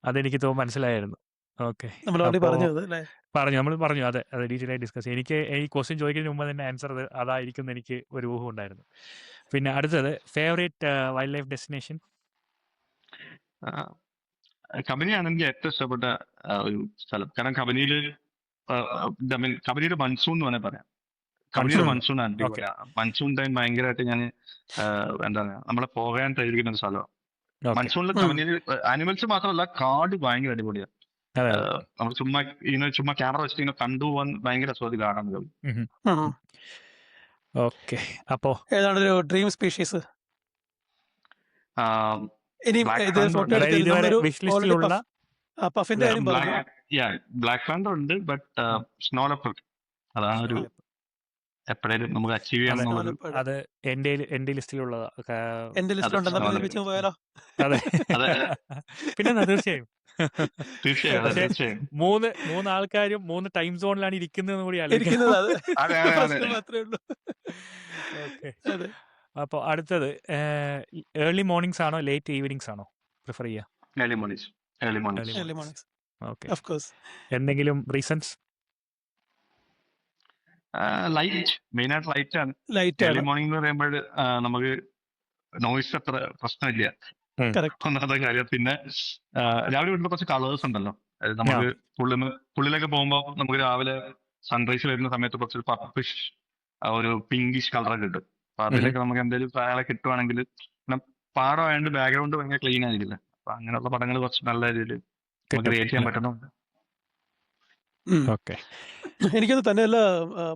അതെനിക്ക് മനസ്സിലായിരുന്നു. ഓക്കെ, നമ്മൾ പറഞ്ഞു. അതെ ഡീറ്റെയിൽ ആയി ഡിസ്കസ്. എനിക്ക് ഈ ക്വസ്റ്റ്യൻ ചോദിക്കുന്നതിന് മുമ്പ് തന്നെ ആൻസർ അതായിരിക്കും എനിക്ക് ഒരു ഊഹം ഉണ്ടായിരുന്നു. പിന്നെ അടുത്തത്, ഫേവറേറ്റ് വൈൽഡ് ലൈഫ് ഡെസ്റ്റിനേഷൻ? കബനിയാണ് എനിക്ക് ഏറ്റവും ഇഷ്ടപ്പെട്ട ഒരു സ്ഥലം. കാരണം കബനിയുടെ മൺസൂൺ എന്ന് വേണേൽ പറയാം. കബനിയുടെ മൺസൂൺ ആണ്. മൺസൂൺ ടൈം ഭയങ്കരമായിട്ട് ഞാൻ എന്താ പറയാ നമ്മളെ പോകാൻ പ്രേരിപ്പിക്കുന്ന ഒരു സ്ഥലമാണ് മൺസൂണിൽ. കബനിയിൽ ആനിമൽസ് മാത്രമല്ല, കാട് ഭയങ്കര അടിപൊളിയാണ്. നമ്മൾ ചുമ്മാ ക്യാമറ വെച്ചിട്ട് ഇങ്ങനെ കണ്ടുപോകാൻ ഭയങ്കര രസത്തിൽ കാണാൻ കഴിയും. ഓക്കെ, അപ്പോ ഏതാണ് ഒരു ഡ്രീം സ്പീഷീസ്? ഫോട്ടോ വിഷ് ലിസ്റ്റിലുള്ള പഫിന്റെ കാര്യം പറഞ്ഞു. ബ്ലാക്ക് പാന്തർ ഉണ്ട്, ബട്ട് സ്നോ ലെപ്പർഡ് അതാണ് ഒരു എപ്പോഴേലും നമുക്ക് അച്ചീവ് ചെയ്യണം അതെ. എന്നുള്ളത്. ലെപ്പേർഡ് അത് എന്റെ ലിസ്റ്റിലുള്ളതാ. എന്റെ അതെ ലിസ്റ്റിലുണ്ടെന്നാ സ്നോ പിന്നെ ലെപ്പർഡ് ഒരുമിച്ച് പോയാലോ? അതെ. അതെ പിന്നെ തീർച്ചയായും. തീർച്ചയായും അതെ പക്ഷെ തീർച്ചയായും മൂന്ന് ആൾക്കാരും 3 ടൈം സോണിലാണ് ഇരിക്കുന്നതെന്ന് കൂടി ആലോചിക്കണം. ഇരിക്കുന്നത് അത് അതെ അതെ അതെ പ്രശ്നം മാത്രമേ ഉള്ളൂ. ഓക്കെ. അതെ. അപ്പോൾ അടുത്തത് ഏർലി മോർണിംഗ്സ് ആണോ ലേറ്റ് ഈവനിങ്സ് ആണോ പ്രിഫർ ചെയ്യുക? Early mornings early early mornings early mornings. Mornings okay. Of course. എന്തെങ്കിലും റീസൺസ്? ലൈറ്റ് മെയിനായിട്ട് ലൈറ്റ് ആണ്. ലൈറ്റ് ഏർലി ആണ്. മോർണിംഗ് എന്ന് പറയുമ്പോൾ നമുക്ക് നോയ്സ് അത്ര പ്രശ്നമില്ല, കറക്റ്റ്. ഒന്നാമത്തെ കാര്യം. പിന്നെ രാവിലെ വീട്ടിൽ കുറച്ച് കളേഴ്സ് ഉണ്ടല്ലോ, അതായത് നമുക്ക് പുള്ളിലൊക്കെ പോകുമ്പോൾ നമുക്ക് രാവിലെ സൺറൈസ് വരുന്ന സമയത്ത് കുറച്ച് പർപ്പിഷ് ഒരു പിങ്കിഷ് കളറൊക്കെ കിട്ടും. അപ്പൊ അതിലൊക്കെ നമുക്ക് എന്തെങ്കിലും സാധനങ്ങളെ കിട്ടുവാണെങ്കിൽ, പിന്നെ പാടമായതുകൊണ്ട് ബാക്ക്ഗ്രൗണ്ട് ഭയങ്കര ക്ലീൻ ആയിരിക്കില്ല. അപ്പൊ അങ്ങനെയുള്ള പടങ്ങൾ കുറച്ച് നല്ല രീതിയിൽ നമുക്ക് ക്രിയേറ്റ് ചെയ്യാൻ പറ്റുന്നുണ്ട്. ഓക്കെ. എനിക്കത് തന്നെയല്ല,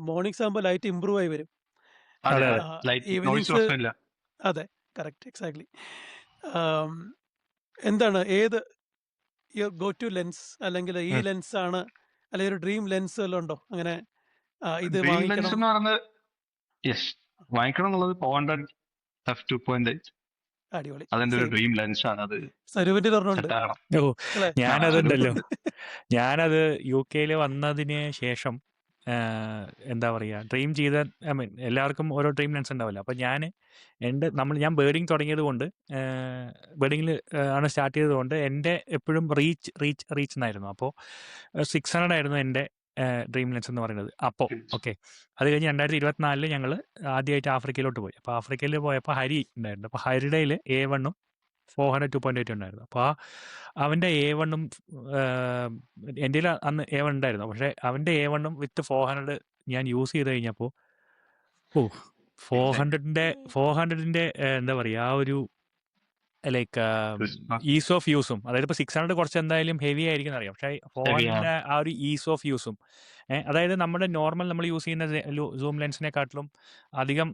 മോർണിംഗ്സ് ആകുമ്പോൾ ലൈറ്റ് ഇമ്പ്രൂവ് ആയി വരും. അതെ അതെ അതെ അതെ. ലൈറ്റ് നോയ്സ് ഈവനിങ്സ് പ്രശ്നമില്ല. അതെ കറക്റ്റ് എക്സാക്ട്ലി. എന്താണ് ഏത് ഗോ ടു ലെൻസ്, അല്ലെങ്കിൽ ഈ ലെൻസ് ആണ്, അല്ലെങ്കിൽ ഒരു ഡ്രീം ലെൻസ് വല്ലതും ഉണ്ടോ അങ്ങനെ ഇത് ഡ്രീം ലെൻസ് വാങ്ങിക്കണം? എന്ന് പറയുന്നത് യെസ് വാങ്ങിക്കണം എന്നുള്ളത് 400 f2.8 അടിപൊളി. അതെന്റെ ഒരു സെയിം ഡ്രീം ലെൻസ് ആണ്. അത് സരൂപിന്റെ പറഞ്ഞുണ്ട് സെറ്റ് ആകണം. ഓ, അല്ലേ? ഞാനതുണ്ടല്ലോ, ഞാനത് UK വന്നതിന് ശേഷം എന്താ പറയുക, ഡ്രീം ചെയ്ത, ഐ മീൻ എല്ലാവർക്കും ഓരോ ഡ്രീം ലെൻസ് ഉണ്ടാവില്ല. അപ്പോൾ ഞാൻ ബേർഡിങ് തുടങ്ങിയത് കൊണ്ട്, ബേർഡിങ്ങിൽ ആണ് സ്റ്റാർട്ട് ചെയ്തത് കൊണ്ട് എൻ്റെ എപ്പോഴും റീച്ച് എന്നായിരുന്നു. അപ്പോൾ 600 ആയിരുന്നു എൻ്റെ ഡ്രീം ലെൻസ് എന്ന് പറയുന്നത്. അപ്പോൾ ഓക്കെ, അത് കഴിഞ്ഞ് 2024 ഞങ്ങൾ ആദ്യമായിട്ട് ആഫ്രിക്കയിലോട്ട് പോയി. അപ്പോൾ ആഫ്രിക്കയിൽ പോയപ്പോൾ ഹരി ഉണ്ടായിരുന്നു. അപ്പോൾ ഹരിയുടെ A1 400 2.8 ഉണ്ടായിരുന്നു. അപ്പോൾ അവൻ്റെ A1 എൻ്റെ അന്ന് A1 ഉണ്ടായിരുന്നു. പക്ഷേ അവൻ്റെ A1 വിത്ത് 400 ഞാൻ യൂസ് ചെയ്ത് കഴിഞ്ഞപ്പോൾ 400ൻ്റെ എന്താ പറയുക, ആ ഒരു ലൈക്ക് ഈസ് ഓഫ് യൂസും, അതായത് ഇപ്പോൾ 600 കുറച്ച് എന്തായാലും ഹെവി ആയിരിക്കും അറിയാം, പക്ഷേ 400ൻ്റെ ആ ഒരു ഈസ് ഓഫ് യൂസും, അതായത് നമ്മുടെ നോർമൽ നമ്മൾ യൂസ് ചെയ്യുന്ന സൂം ലെൻസിനെക്കാട്ടിലും അധികം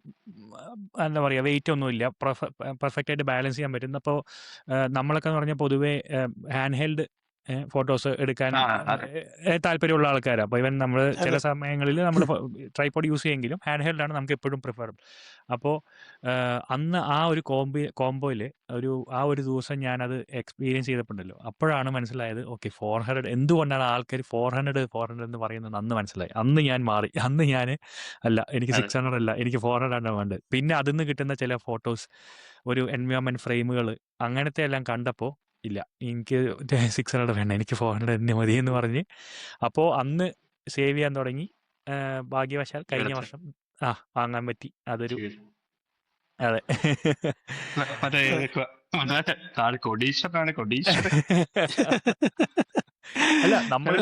എന്താ പറയുക വെയിറ്റ് ഒന്നുമില്ല, പെർഫെക്റ്റ് ആയിട്ട് ബാലൻസ് ചെയ്യാൻ പറ്റും. അപ്പോൾ നമ്മളൊക്കെ എന്ന് പറഞ്ഞാൽ പൊതുവേ ഹാൻഡ് ഹെൽഡ് ഫോട്ടോസ് എടുക്കാൻ താല്പര്യമുള്ള ആൾക്കാരാണ്. അപ്പോൾ ഇവൻ നമ്മൾ ചില സമയങ്ങളിൽ നമ്മൾ ട്രൈപോഡ് യൂസ് ചെയ്യുമെങ്കിലും ഹാൻഡ് ഹെൽഡാണ് നമുക്ക് എപ്പോഴും പ്രിഫറബിൾ. അപ്പോൾ അന്ന് ആ ഒരു കോംബോയിൽ ആ ഒരു ദിവസം ഞാനത് എക്സ്പീരിയൻസ് ചെയ്തപ്പോണ്ടല്ലോ, അപ്പോഴാണ് മനസ്സിലായത് ഓക്കെ 400 എന്തുകൊണ്ടാണ് ആൾക്കാർ 400 എന്ന് പറയുന്നത് അന്ന് മനസ്സിലായി. അന്ന് ഞാൻ മാറി. അന്ന് ഞാൻ എനിക്ക് 600 അല്ല, എനിക്ക് 400 ആണ് വേണ്ടത്. പിന്നെ അതിൽ നിന്ന് കിട്ടുന്ന ചില ഫോട്ടോസ്, ഒരു എൻവയോൺമെൻറ്റ് ഫ്രെയിമുകൾ, അങ്ങനത്തെ എല്ലാം കണ്ടപ്പോൾ ഇല്ല, എനിക്ക് 600 വേണ്ട, എനിക്ക് 400 തന്നെ മതി എന്ന് പറഞ്ഞ് അപ്പോൾ അന്ന് സേവ് ചെയ്യാൻ തുടങ്ങി. ഭാഗ്യവശാൽ കഴിഞ്ഞ വർഷം വാങ്ങാൻ പറ്റി. അതൊരു അതെ അല്ല, നമ്മൾ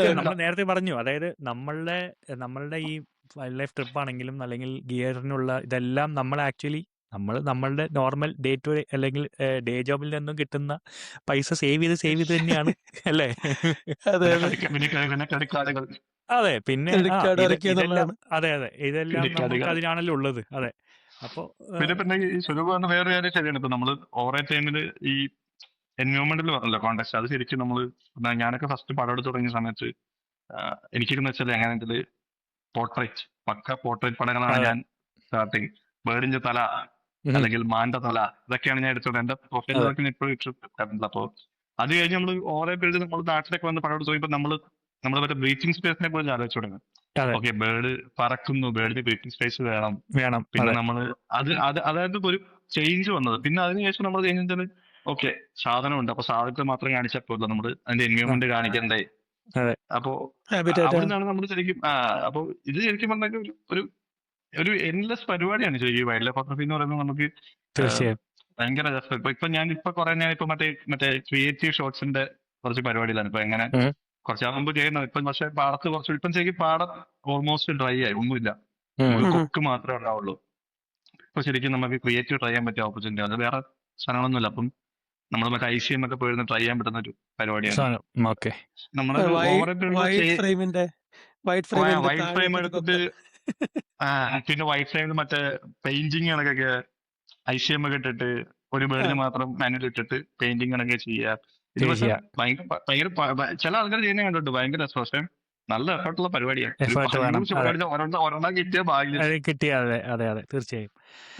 നേരത്തെ പറഞ്ഞു, അതായത് നമ്മളുടെ ഈ വൈൽഡ് ലൈഫ് ട്രിപ്പ് ആണെങ്കിലും അല്ലെങ്കിൽ ഗിയറിനുള്ള ഇതെല്ലാം നമ്മൾ ആക്ച്വലി നമ്മളുടെ നോർമൽ ഡേ ടു ഡേ അല്ലെങ്കിൽ ഡേ ജോബിൽ നിന്നും കിട്ടുന്ന പൈസ സേവ് ചെയ്ത് തന്നെയാണ് അല്ലേ? അതെ. പിന്നെ ഇതെല്ലാം നമുക്ക് അതിനാണല്ലോ ഉള്ളത്. അതെ. അപ്പോ പിന്നെ ഈ സുലഭമാണ് വേറെ കാര്യം ശരിയാണ്. ഇപ്പൊ നമ്മള് ഓരോ ടൈമില് ഈ എൻവയോൺമെന്റിൽ പറഞ്ഞല്ലോ കോൺടാക്ട്, അത് ശരിക്കും ഞാനൊക്കെ ഫസ്റ്റ് പടം എടുത്ത് തുടങ്ങിയ സമയത്ത് എനിക്കെന്ന് വെച്ചാൽ എങ്ങനെയാണെങ്കില് പക്ക പോർട്രേറ്റ് പടങ്ങളാണ് ഞാൻ സ്റ്റാർട്ടിങ്. ബേർഡിന്റെ തല അല്ലെങ്കിൽ മാന്റെ തല, ഇതൊക്കെയാണ് ഞാൻ എടുത്തത്. എന്റെ പ്രൊഫൈൽ വർക്ക് ഇപ്പോഴും ഇട്ടിട്ടുണ്ട്. അപ്പോൾ അത് കഴിഞ്ഞ് നമ്മൾ ഓരോ പേര് നമ്മൾ നാട്ടിലൊക്കെ വന്ന് പടം എടുത്ത് തുടങ്ങിയപ്പോൾ നമ്മൾ മറ്റേ ബ്രീത്തിങ് സ്പേസിനെ കുറിച്ച് ആലോചിച്ചു തുടങ്ങി. ഓക്കെ, ബേർഡ് പറക്കുന്നു, ബേർഡിന് ബ്രീത്തിങ് സ്പേസ് വേണം. പിന്നെ നമ്മൾ അതായത് ഒരു ചേഞ്ച് വന്നത്. പിന്നെ അതിനുശേഷം നമ്മൾ കഴിഞ്ഞാൽ ഓക്കെ സാധനമുണ്ട്, അപ്പൊ സാധനത്തെ മാത്രം കാണിച്ചാൽ പോലും നമ്മൾ അതിന്റെ എൻവയോൺമെന്റ് കാണിക്കണ്ടേ. അപ്പോ അവിടെ നിന്നാണ് നമ്മൾ ശരിക്കും അപ്പൊ ഇത് ശരിക്കും പറഞ്ഞാൽ ഒരു എൻലെസ് പരിപാടിയാണ് ശരിക്കും വൈൽഡ് ലൈഫ് ഫോട്ടോഗ്രാഫി എന്ന് പറയുന്നത്. നമുക്ക് ഭയങ്കര രസം. ഇപ്പൊ ഞാനിപ്പോ മറ്റേ ക്രിയേറ്റീവ് ഷോട്ട്സിന്റെ കുറച്ച് പരിപാടിയിലാണ്. ഇപ്പൊ എങ്ങനെ കുറച്ച് മുമ്പ് ചെയ്യുന്നത്. ഇപ്പം പക്ഷേ പാടത്ത് ഇപ്പം ശരിക്കും പാടം ഓൾമോസ്റ്റ് ഡ്രൈ ആയി, ഒന്നുമില്ല, കൊക്ക് മാത്രമേ ഉണ്ടാവുള്ളൂ. ഇപ്പൊ ശരിക്കും നമുക്ക് ക്രിയേറ്റീവ് ട്രൈ ചെയ്യാൻ പറ്റിയ ഓപ്പർച്യൂണിറ്റി. അത് വേറെ സാധനങ്ങളൊന്നുമില്ല. അപ്പം നമ്മൾ മറ്റേ ICM ഒക്കെ പോയിരുന്ന് ട്രൈ ചെയ്യാൻ പറ്റുന്ന ഒരു പരിപാടിയാണ്. വൈറ്റ് ഫ്രെയിം എടുത്തിട്ട് പിന്നെ വൈറ്റ് ഫ്രെയിമിൽ മറ്റേ പെയിന്റിങ് കണക്കൊക്കെ ICM ഒക്കെ ഇട്ടിട്ട് ഒരു ബേർഡിന് മാത്രം മാനുവൽ ഇട്ടിട്ട് പെയിന്റിങ് കണക്കെ ചെയ്യുക. ഇത് പക്ഷെ ശരിയാ. ഭയങ്കര ചില ആൾക്കാർ ചെയ്യുന്ന കണ്ടിട്ട് ഭയങ്കര രസം. പക്ഷെ നല്ല എഫർട്ടുള്ള പരിപാടിയാണ്. ഒരു എഫേർട്ട് വേണം. 100 പരിപാടി ഒരെണ്ണം കിട്ടിയ ഭാഗ്യം. അത് കിട്ടിയ അതെ അതെ അതെ തീർച്ചയായും.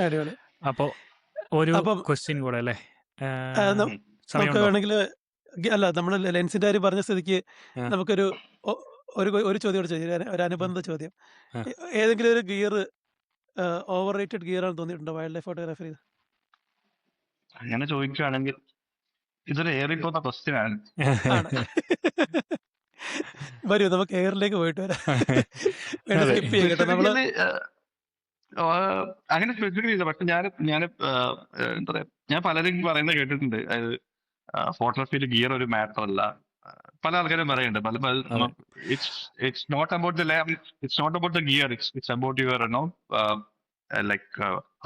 അടിപൊളി. അപ്പോ ഒരു അപ്പം ക്വസ്റ്റ്യൻ കൂടെ അല്ലേ? നം- നമുക്ക് സമയമുണ്ടോ? വേണമെങ്കിൽ അല്ല, നമ്മൾ ലെൻസിന്റെ കാര്യം പറഞ്ഞ സ്ഥിതിക്ക് ആ. നമുക്കൊരു ഒരു ചോദ്യം കൂടെ ചോദിക്കാം, ഒരു അനുബന്ധ ചോദ്യം. ആ. ഏതെങ്കിലും ഒരു ഗിയർ ഓവർ റേറ്റഡ് ഗിയർ ആണെന്ന് തോന്നിയിട്ടുണ്ടോ വൈൽഡ് ലൈഫ് ഫോട്ടോഗ്രാഫി? അങ്ങനെ ചോദിക്കുകയാണെങ്കിൽ ഇതൊരു ഏറിപ്പോന്ന ക്വസ്റ്റ്യൻ ആണ്. ആണ്. വരൂ നമുക്ക് എയറിലേക്ക് പോയിട്ട് വരാം. അതെ. സ്കിപ്പ് ചെയ്യാം കേട്ടോ നമ്മള്. അങ്ങനെ സ്പെസിഫിക്കലി ഇല്ല. പക്ഷെ ഞാൻ എന്താ പറയാ, ഞാൻ പലരും പറയുന്നത് കേട്ടിട്ടുണ്ട്. അതായത് ഫോട്ടോഗ്രാഫിയിൽ ഗിയർ ഒരു മാറ്റർ അല്ല. പല ആൾക്കാരും പറയുന്നുണ്ട്. It's not about it's not about the gear, it's about your like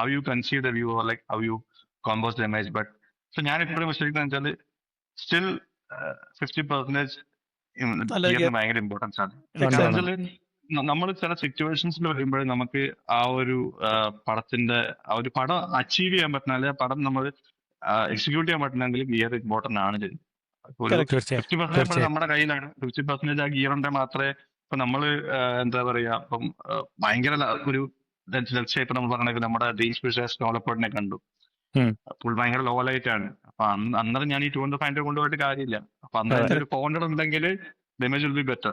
how you conceive the view, like how you compose the image. But ഞാൻ ഇപ്പോഴും വിശ്വസിക്കുന്നത് വെച്ചാൽ സ്റ്റിൽ 50% ഗിയറിന് ഭയങ്കര ഇമ്പോർട്ടൻസ് ആണ്. നമ്മൾ ചില സിറ്റുവേഷൻസിൽ വരുമ്പോഴേ നമുക്ക് ആ ഒരു പടത്തിന്റെ ആ ഒരു പടം അച്ചീവ് ചെയ്യാൻ പറ്റുന്ന, അല്ലെങ്കിൽ പടം നമ്മൾ എക്സിക്യൂട്ട് ചെയ്യാൻ പറ്റുന്നെങ്കിൽ ഗിയർ ഇമ്പോർട്ടന്റ് ആണ്. ഒരു 50% നമ്മുടെ കയ്യിലാണ്. 50% ആ ഗിയറിന്റെ മാത്രമേ ഇപ്പൊ നമ്മള് എന്താ പറയാ, ഇപ്പം ഭയങ്കര ഒരു ഇപ്പൊ നമ്മൾ പറഞ്ഞെങ്കിൽ നമ്മുടെ ഡ്രീം സ്പീഷ്യസ് ഡെവലപ്പറിനെ കണ്ടു. അപ്പോൾ ഭയങ്കര ലോ ലൈറ്റ് ആണ്. അപ്പൊ അന്നേരം ഞാൻ ഈ 200 കൊണ്ടുപോയിട്ട് കാര്യമില്ല. അപ്പൊ അന്നേരം ഒരു 400 ഉണ്ടെങ്കിൽ the image will be better.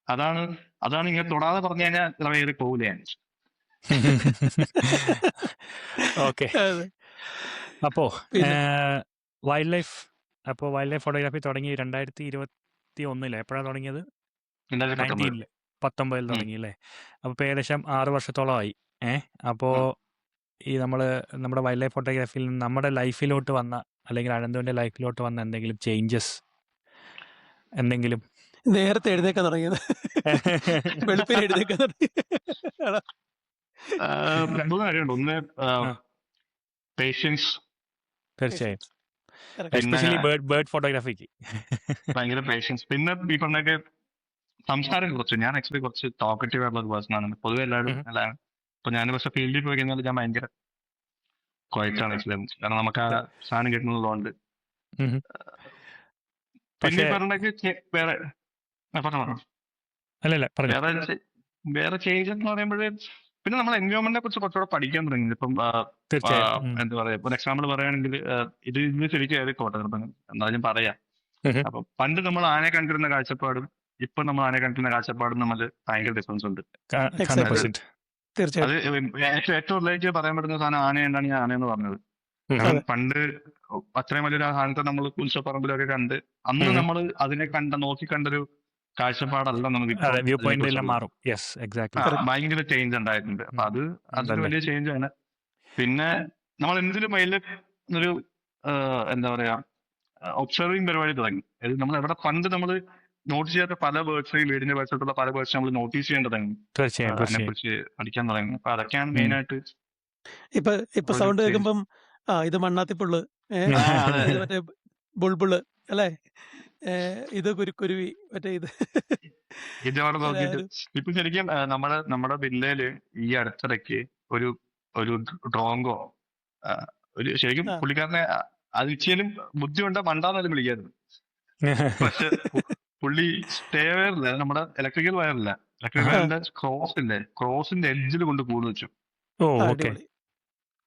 അതാണ് ഇങ്ങനെ തൊടാതെ പറഞ്ഞു കഴിഞ്ഞാൽ ചില കയറി പോകില്ല ഞാൻ. ഓക്കെ. അപ്പോ വൈൽഡ് ലൈഫ് ഫോട്ടോഗ്രാഫി തുടങ്ങി 2021 എപ്പോഴാണ് തുടങ്ങിയത്? 19 തുടങ്ങി അല്ലേ? അപ്പൊ ഏകദേശം 6 വർഷത്തോളമായി. അപ്പോ ഈ നമ്മുടെ വൈൽഡ് ലൈഫ് ഫോട്ടോഗ്രാഫിയിൽ നിന്ന് നമ്മുടെ ലൈഫിലോട്ട് വന്ന, അല്ലെങ്കിൽ അനന്തുവിന്റെ ലൈഫിലോട്ട് വന്ന എന്തെങ്കിലും ചേഞ്ചസ്, എന്തെങ്കിലും? നേരത്തെ എഴുന്നേക്കാൻ തുടങ്ങിയത്, വെളുപ്പിന് എഴുന്നേക്കാൻ തുടങ്ങി. രണ്ടു കാര്യമുണ്ട്. ഒന്ന് പേഷ്യൻസ്, തീർച്ചയായും, എസ്പെഷ്യലി ബേർഡ് ഫോട്ടോഗ്രാഫിക്ക് ഭയങ്കര പേഷ്യൻസ്. പിന്നെ ഈ പറഞ്ഞൊക്കെ സംസാരം ഞാൻ ആക്ച്വലി കുറച്ച് ടോക്കറ്റീവ് ആയിട്ടുള്ള ഒരു പേഴ്സൺ ആണ് പൊതുവെ എല്ലാവരും. ഇപ്പൊ ഞാൻ പക്ഷെ ഫീൽഡിൽ പോയി കഴിഞ്ഞാൽ ഞാൻ ഭയങ്കര ക്വയറ്റാണ് ആക്ച്വലി. കാരണം നമുക്ക് ആ സാധനം കിട്ടുന്നതുകൊണ്ട്. പിന്നെ പറഞ്ഞൊക്കെ വേറെ വേറെ ചേഞ്ച് എന്ന് പറയുമ്പോഴേ പിന്നെ നമ്മൾ എൻവയോൺമെന്റിനെ കുറിച്ച് കുറച്ചുകൂടെ പഠിക്കാൻ തുടങ്ങി. ഇപ്പം എന്താ പറയാ, ഒരു എക്സാമ്പിൾ പറയുകയാണെങ്കിൽ ഇത് ശരിക്കും ഏത് ഫോട്ടോഗ്രാഫർ എന്നാലും പറയാം. അപ്പൊ പണ്ട് നമ്മൾ ആനയെ കണ്ടിരുന്ന കാഴ്ചപ്പാടും ഇപ്പൊ നമ്മൾ ആനയെ കണ്ടിരുന്ന കാഴ്ചപ്പാടും നമ്മൾ ഭയങ്കര ഡിഫറൻസ് ഉണ്ട്. അത് ഏറ്റവും റിലേറ്റീവ് പറയാൻ പറ്റുന്ന സാധനം ആനയുണ്ടാണ് ഞാൻ ആനയെന്ന് പറഞ്ഞത്. കാരണം പണ്ട് അത്രയും വലിയൊരു സാധനത്തെ നമ്മൾ ഉത്സവപ്പറമ്പിലൊക്കെ കണ്ട് അന്ന് നമ്മൾ അതിനെ നോക്കി കണ്ടൊരു കാഴ്ചപ്പാടല്ല നമുക്ക് ഭയങ്കര ചേഞ്ച് ഉണ്ടായിട്ടുണ്ട്. അപ്പൊ അതൊരു വലിയ ചേഞ്ച് ആണ്. പിന്നെ നമ്മൾ എന്തിനും ഒരു എന്താ പറയാ, ഒബ്സർവിങ് പരിപാടി തുടങ്ങി. നമ്മൾ എവിടെ പണ്ട് നമ്മൾ നോട്ടീസ് ചെയ്യാത്ത പല ബേർഡ്സ്, വീടിന്റെ പരിസരത്തുള്ള പല ബേർഡ്സ് നമ്മൾ നോട്ടീസ് ചെയ്യേണ്ടതാണ്, അതിനെക്കുറിച്ച് പഠിക്കാൻ തുടങ്ങി. അപ്പൊ അതൊക്കെയാണ് മെയിൻ ആയിട്ട്. ഇപ്പൊ സൗണ്ട് കേൾക്കുമ്പം ഇത് മണ്ണാത്തിപ്പുള്ള്, മറ്റേ ബുൾബുള് അല്ലേ, ഇത് കുരുക്കുരുവി, മറ്റേ ഇതോടെ നോക്കിയിട്ട് ഇപ്പൊ ശരിക്കും നമ്മുടെ ജില്ലയില് ഈ അടുത്തിടയ്ക്ക് ഒരു ഡ്രോങ്കോ ഒരു ശരിക്കും പുള്ളിക്കാരനെ അത് ഇച്ചിലും ബുദ്ധിമുണ്ട മണ്ടാന്നാലും വിളിക്കായിരുന്നു. പക്ഷെ പുള്ളി സ്റ്റേ വയറില്ല, നമ്മുടെ ഇലക്ട്രിക്കൽ വയറില്ല, ഇലക്ട്രിക്കൽ വയറിന്റെ ക്രോസിന്റെ എഡ്ജിൽ കൊണ്ട് കൂട് വെച്ചു.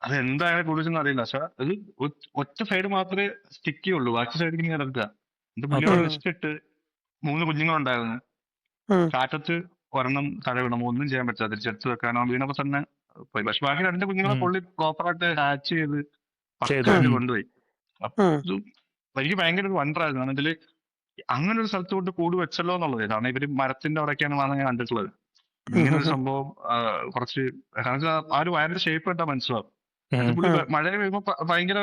അത് എന്തായാലും കുടിച്ചെന്ന് അറിയില്ല. പക്ഷെ അത് ഒറ്റ സൈഡ് മാത്രമേ സ്റ്റിക്ക് ചെയ്യുള്ളൂ, ബാക്കി സൈഡിൽ ഇങ്ങനെ കിടക്കുക. എന്റെ പുള്ളി വെച്ചിട്ട് 3 കുഞ്ഞുങ്ങളുണ്ടായിരുന്നു. കാറ്റത്ത് ഒരെണ്ണം തഴ വീണം, ഒന്നും ചെയ്യാൻ പറ്റില്ല, തിരിച്ചെടുത്ത് വെക്കാനോ വീണപ്പോ തന്നെ പോയി. പക്ഷെ ബാക്കി 2 കുഞ്ഞുങ്ങളെ പുള്ളി പ്രോപ്പറായിട്ട് ഹാച്ച് ചെയ്ത് പക്കായിട്ട് കൊണ്ടുപോയി. അപ്പൊ എനിക്ക് ഭയങ്കര ഒരു വണ്ടറായിരുന്നു. കാരണം ഇതില് അങ്ങനെ ഒരു സ്ഥലത്ത് കൊണ്ട് കൂട് വെച്ചല്ലോ എന്നുള്ളത്. കാരണം ഇവര് മരത്തിന്റെ അവിടെയൊക്കെയാണ് വന്ന് ഞാൻ കണ്ടിട്ടുള്ളത്. ഇങ്ങനെ ഒരു സംഭവം കുറച്ച്, കാരണം ആ ഒരു വയറിന്റെ ഷേപ്പ് കണ്ടാൽ മനസ്സിലാവും. പുള്ളി മഴ വരുമ്പോ ഭയങ്കര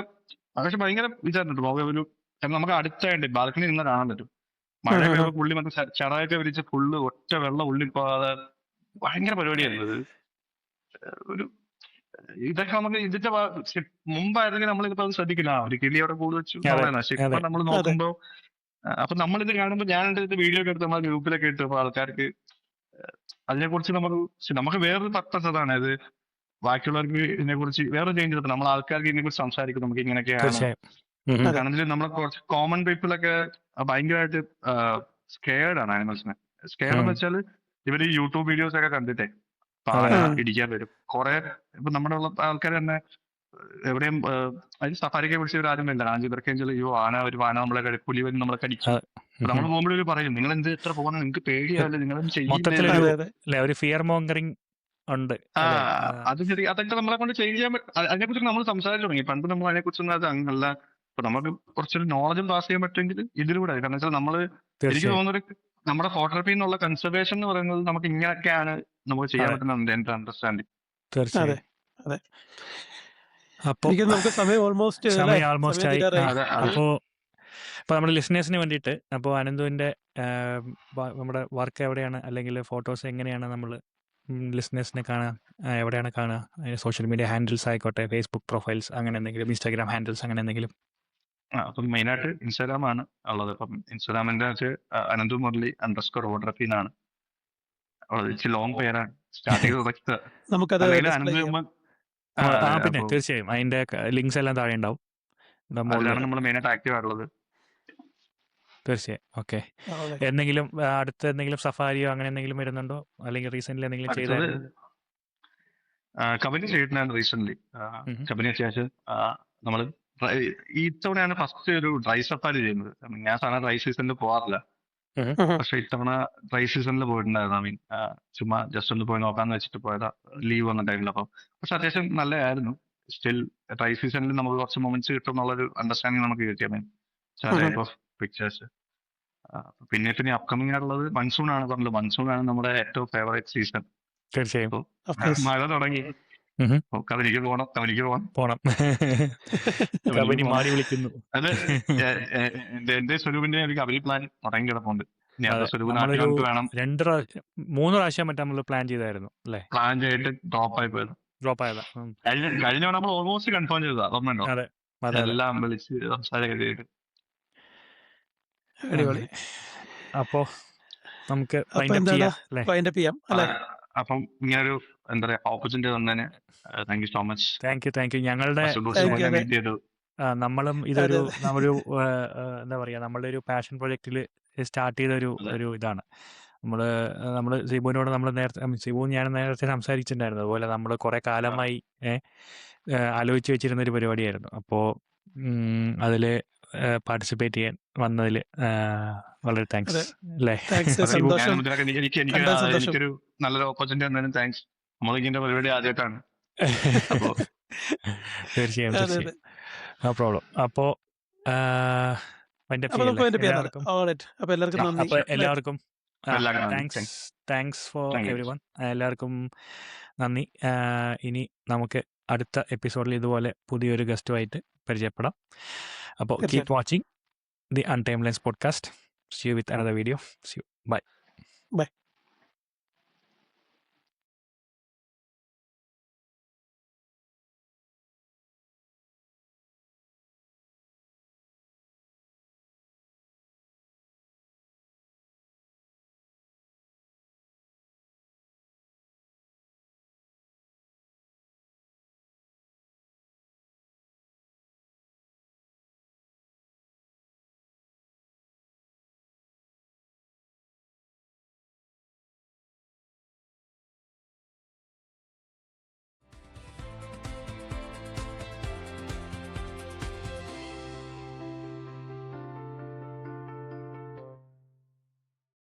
വിചാരിച്ചിട്ടുണ്ട് ഒരു നമുക്ക് അടുത്തായിട്ട് ബാൽക്കണി നിന്ന് കാണാൻ പറ്റും. മഴ വരുമ്പോ പുള്ളി മറ്റേ ചടയൊക്കെ വിരിച്ച് ഫുള്ള് ഒറ്റ വെള്ളം ഉള്ളിൽ പോകാതെ ഭയങ്കര പരിപാടിയായിരുന്നു. ഒരു ഇതൊക്കെ നമുക്ക് ഇതിന്റെ മുമ്പായിരുന്നെങ്കിൽ നമ്മളിപ്പോ അത് ശ്രദ്ധിക്കില്ല, ഒരു കിളി അവിടെ കൂട് വെച്ചു. പക്ഷെ ഇപ്പൊ നമ്മൾ നോക്കുമ്പോ, അപ്പൊ നമ്മളിത് കാണുമ്പോൾ ഞാൻ ഇത് വീഡിയോ ഒക്കെ എടുത്ത് നമ്മളെ ഗ്രൂപ്പിലൊക്കെ ഇട്ട് അപ്പൊ ആൾക്കാർക്ക് അതിനെക്കുറിച്ച് നമുക്ക് വേറൊരു പർപ്പസ് അതാണ്. അത് ബാക്കിയുള്ളവർക്ക് ഇതിനെ കുറിച്ച് വേറെ ചേഞ്ച് എടുത്ത് നമ്മൾ ആൾക്കാർക്ക് ഇതിനെ കുറിച്ച് സംസാരിക്കും, നമുക്ക് ഇങ്ങനെയൊക്കെയാണ് അതെ. കാരണം വെച്ചാൽ നമ്മളെ കുറച്ച് കോമൺ പീപ്പിളൊക്കെ ഭയങ്കരമായിട്ട് സ്കെയർഡ് ആണ് ആനിമൽസിനെ. സ്കെയർഡ് എന്ന് വെച്ചാൽ ഇവര് യൂട്യൂബ് വീഡിയോസ് ഒക്കെ കണ്ടിട്ടേ ഇപ്പൊ ആന ഇടിക്കാൻ വരും. കുറെ ഇപ്പൊ നമ്മുടെ ഉള്ള ആൾക്കാർ തന്നെ എവിടെയും അതിന് സഫാരിക്കെ പിടിച്ച ഒരു ആരുമില്ല. കാരണം ഇവർക്ക് അയ്യോ ആന നമ്മളെ പുലി വരും നമ്മളെ കടിച്ചു. നമ്മൾ പോകുമ്പോഴൊരു പറയും നിങ്ങൾ എന്ത് എത്ര പോകുന്നത്, നിങ്ങൾക്ക് പേടിയാവില്ല, നിങ്ങളൊന്നും ചെയ്യുന്നില്ല. അതെ അതെ ഒരു ഫിയർ മോങ്കറിങ് ഉണ്ട്. അത് ശരി. അതൊക്കെ നമ്മളെ കൊണ്ട് ചേഞ്ച് ചെയ്യാൻ അതിനെക്കുറിച്ച് നമ്മൾ സംസാരിച്ചു തുടങ്ങി. പണ്ട് നമ്മൾ അതിനെക്കുറിച്ചൊന്നും അത് അങ്ങനല്ല. ഇപ്പൊ നമുക്ക് കുറച്ചൊരു നോളജും പാസ് ചെയ്യാൻ പറ്റുമെങ്കിൽ ഇതിലൂടെ. കാരണം വെച്ചാൽ നമ്മള് എനിക്ക് തോന്നുന്നൊരു നമ്മുടെ ഫോട്ടോഗ്രാഫി എന്നുള്ള കൺസർവേഷൻ എന്ന് പറയുന്നത് നമുക്ക് ഇങ്ങനെയൊക്കെയാണ് നമുക്ക് ചെയ്യാൻ പറ്റുന്നത് എന്റെ അണ്ടർസ്റ്റാൻഡിങ്. തീർച്ചയായും. അതെ. അപ്പൊ എനിക്ക് നമുക്ക് സമയം ഓൾമോസ്റ്റ് ആയി. അപ്പോ ഇപ്പൊ നമ്മുടെ ലിസണേഴ്സിന് വേണ്ടിയിട്ട് അപ്പോൾ അനന്തുവിന്റെ നമ്മുടെ വർക്ക് എവിടെയാണ്, അല്ലെങ്കിൽ ഫോട്ടോസ് എങ്ങനെയാണ് നമ്മൾ ലിസണേഴ്സിനെ കാണുക, എവിടെയാണ് കാണുക? സോഷ്യൽ മീഡിയ ഹാൻഡിൽസ് ആയിക്കോട്ടെ, ഫേസ്ബുക്ക് പ്രൊഫൈൽസ് അങ്ങനെ എന്തെങ്കിലും, ഇൻസ്റ്റാഗ്രാം ഹാൻഡിൽസ് അങ്ങനെ എന്തെങ്കിലും? അപ്പം മെയിനായിട്ട് ഇൻസ്റ്റാഗ്രാം ആണ് ഉള്ളത്. അപ്പം ഇൻസ്റ്റാഗ്രാമിന്റെ അനന്തു മുരളി _photography എന്നാണ്. ഇച്ചിരി ലോങ് പേരാണ്. സ്റ്റാർട്ട് ചെയ്ത് നമുക്കത് പിന്നെ തീർച്ചയായും അതിന്റെ ലിങ്ക്സ് എല്ലാം താഴെ ഉണ്ടാവും. നമ്മൾ മെയിനായിട്ട് ആക്റ്റീവ് ആയിട്ടുള്ളത്. തീർച്ചയായും. ഓക്കെ. എന്തെങ്കിലും അടുത്ത എന്തെങ്കിലും സഫാരിയോ അങ്ങനെ എന്തെങ്കിലും വരുന്നുണ്ടോ, അല്ലെങ്കിൽ റീസെന്റ് എന്തെങ്കിലും ചെയ്തായിരുന്നു? കബനി ചെയ്തിട്ടുണ്ടായിരുന്നു റീസെന്റ്. കബനി ശേഷം നമ്മൾ ഈ ഇത്തവണയാണ് ഫസ്റ്റ് ഒരു ഡ്രൈ സഫാരി ചെയ്യുന്നത്. ഞാൻ സാധാരണ ഡ്രൈ സീസണിൽ പോകാറില്ല, പക്ഷെ ഇത്തവണ ഡ്രൈ സീസണിൽ പോയിട്ടുണ്ടായിരുന്നു. ചുമ്മാ ജസ്റ്റ് ഒന്ന് പോയി നോക്കാന്ന് വെച്ചിട്ട് പോയതാ, ലീവ് വന്ന ടൈമിൽ. അപ്പം പക്ഷെ അത്യാവശ്യം നല്ലതായിരുന്നു. സ്റ്റിൽ ഡ്രൈ സീസണിൽ നമുക്ക് കുറച്ച് മൊമെന്റ്സ് കിട്ടും എന്നുള്ളൊരു അണ്ടർസ്റ്റാൻഡിങ് നമുക്ക് കിട്ടിയ ടൈപ്പ് ഓഫ് പിക്ചേഴ്സ്. പിന്നെ അപ്കമിങ് ആയിട്ടുള്ളത് മൺസൂൺ ആണ് പറഞ്ഞത്. മൺസൂൺ ആണ് നമ്മുടെ ഏറ്റവും ഫേവറേറ്റ് സീസൺ. തീർച്ചയായും. മഴ തുടങ്ങി, കബനിക്ക് പോണം. മാറി വിളിക്കുന്നു. അത് എന്റെ സ്വരൂപിന്റെ ഒരു കബനി പ്ലാൻ തുടങ്ങി കിടപ്പുണ്ട്. വേണം 2-3 പ്രാവശ്യം മറ്റേ നമ്മൾ പ്ലാൻ ചെയ്തായിരുന്നു അല്ലേ? പ്ലാൻ ചെയ്തിട്ട് ഡ്രോപ്പ് ആയതാ. കഴിഞ്ഞ നമ്മൾ ഓൾമോസ്റ്റ് കൺഫേം ചെയ്തതാ. ഓർമ്മയുണ്ടോ? എല്ലാം വിളിച്ച് സംസാരിച്ചിട്ട്. അപ്പോ നമുക്ക് അപ്പം ഇങ്ങനൊരു എന്താ പറയാ ഓപ്പർച്യൂണിറ്റി തന്നതിന് thank you so much. Thank you. ഞങ്ങളുടെ നമ്മളും ഇതൊരു എന്താ പറയാ, നമ്മളുടെ ഒരു പാഷൻ പ്രൊജക്റ്റിൽ സ്റ്റാർട്ട് ചെയ്ത ഒരു ഇതാണ്. നമ്മള് സിബുവിനോട് ഞാൻ നേരത്തെ സംസാരിച്ചിട്ടുണ്ടായിരുന്നു. അതുപോലെ നമ്മൾ കുറെ കാലമായി ആലോചിച്ച് വെച്ചിരുന്ന ഒരു പരിപാടിയായിരുന്നു. അപ്പോൾ അതില് പാർട്ടിസിപ്പേറ്റ് ചെയ്യാൻ വന്നതിൽ വളരെ താങ്ക്സ് അല്ലേ? എനിക്കൊരു നല്ലൊരു ഓപ്പർച്യൂണിറ്റി തന്നതിനും താങ്ക്സ്. നമ്മളിതിന്റെ പരിപാടി ആദ്യമായിട്ടാണ്. തീർച്ചയായും. No problem. അപ്പോ എല്ലാവർക്കും താങ്ക്സ് ഫോർ എവരിവൺ. എല്ലാവർക്കും നന്ദി. ഇനി നമുക്ക് അടുത്ത എപ്പിസോഡിൽ ഇതുപോലെ പുതിയൊരു ഗസ്റ്റുമായിട്ട് പരിചയപ്പെടാം. അപ്പോൾ keep watching the untimeless podcast. See you with another video. See you. Bye.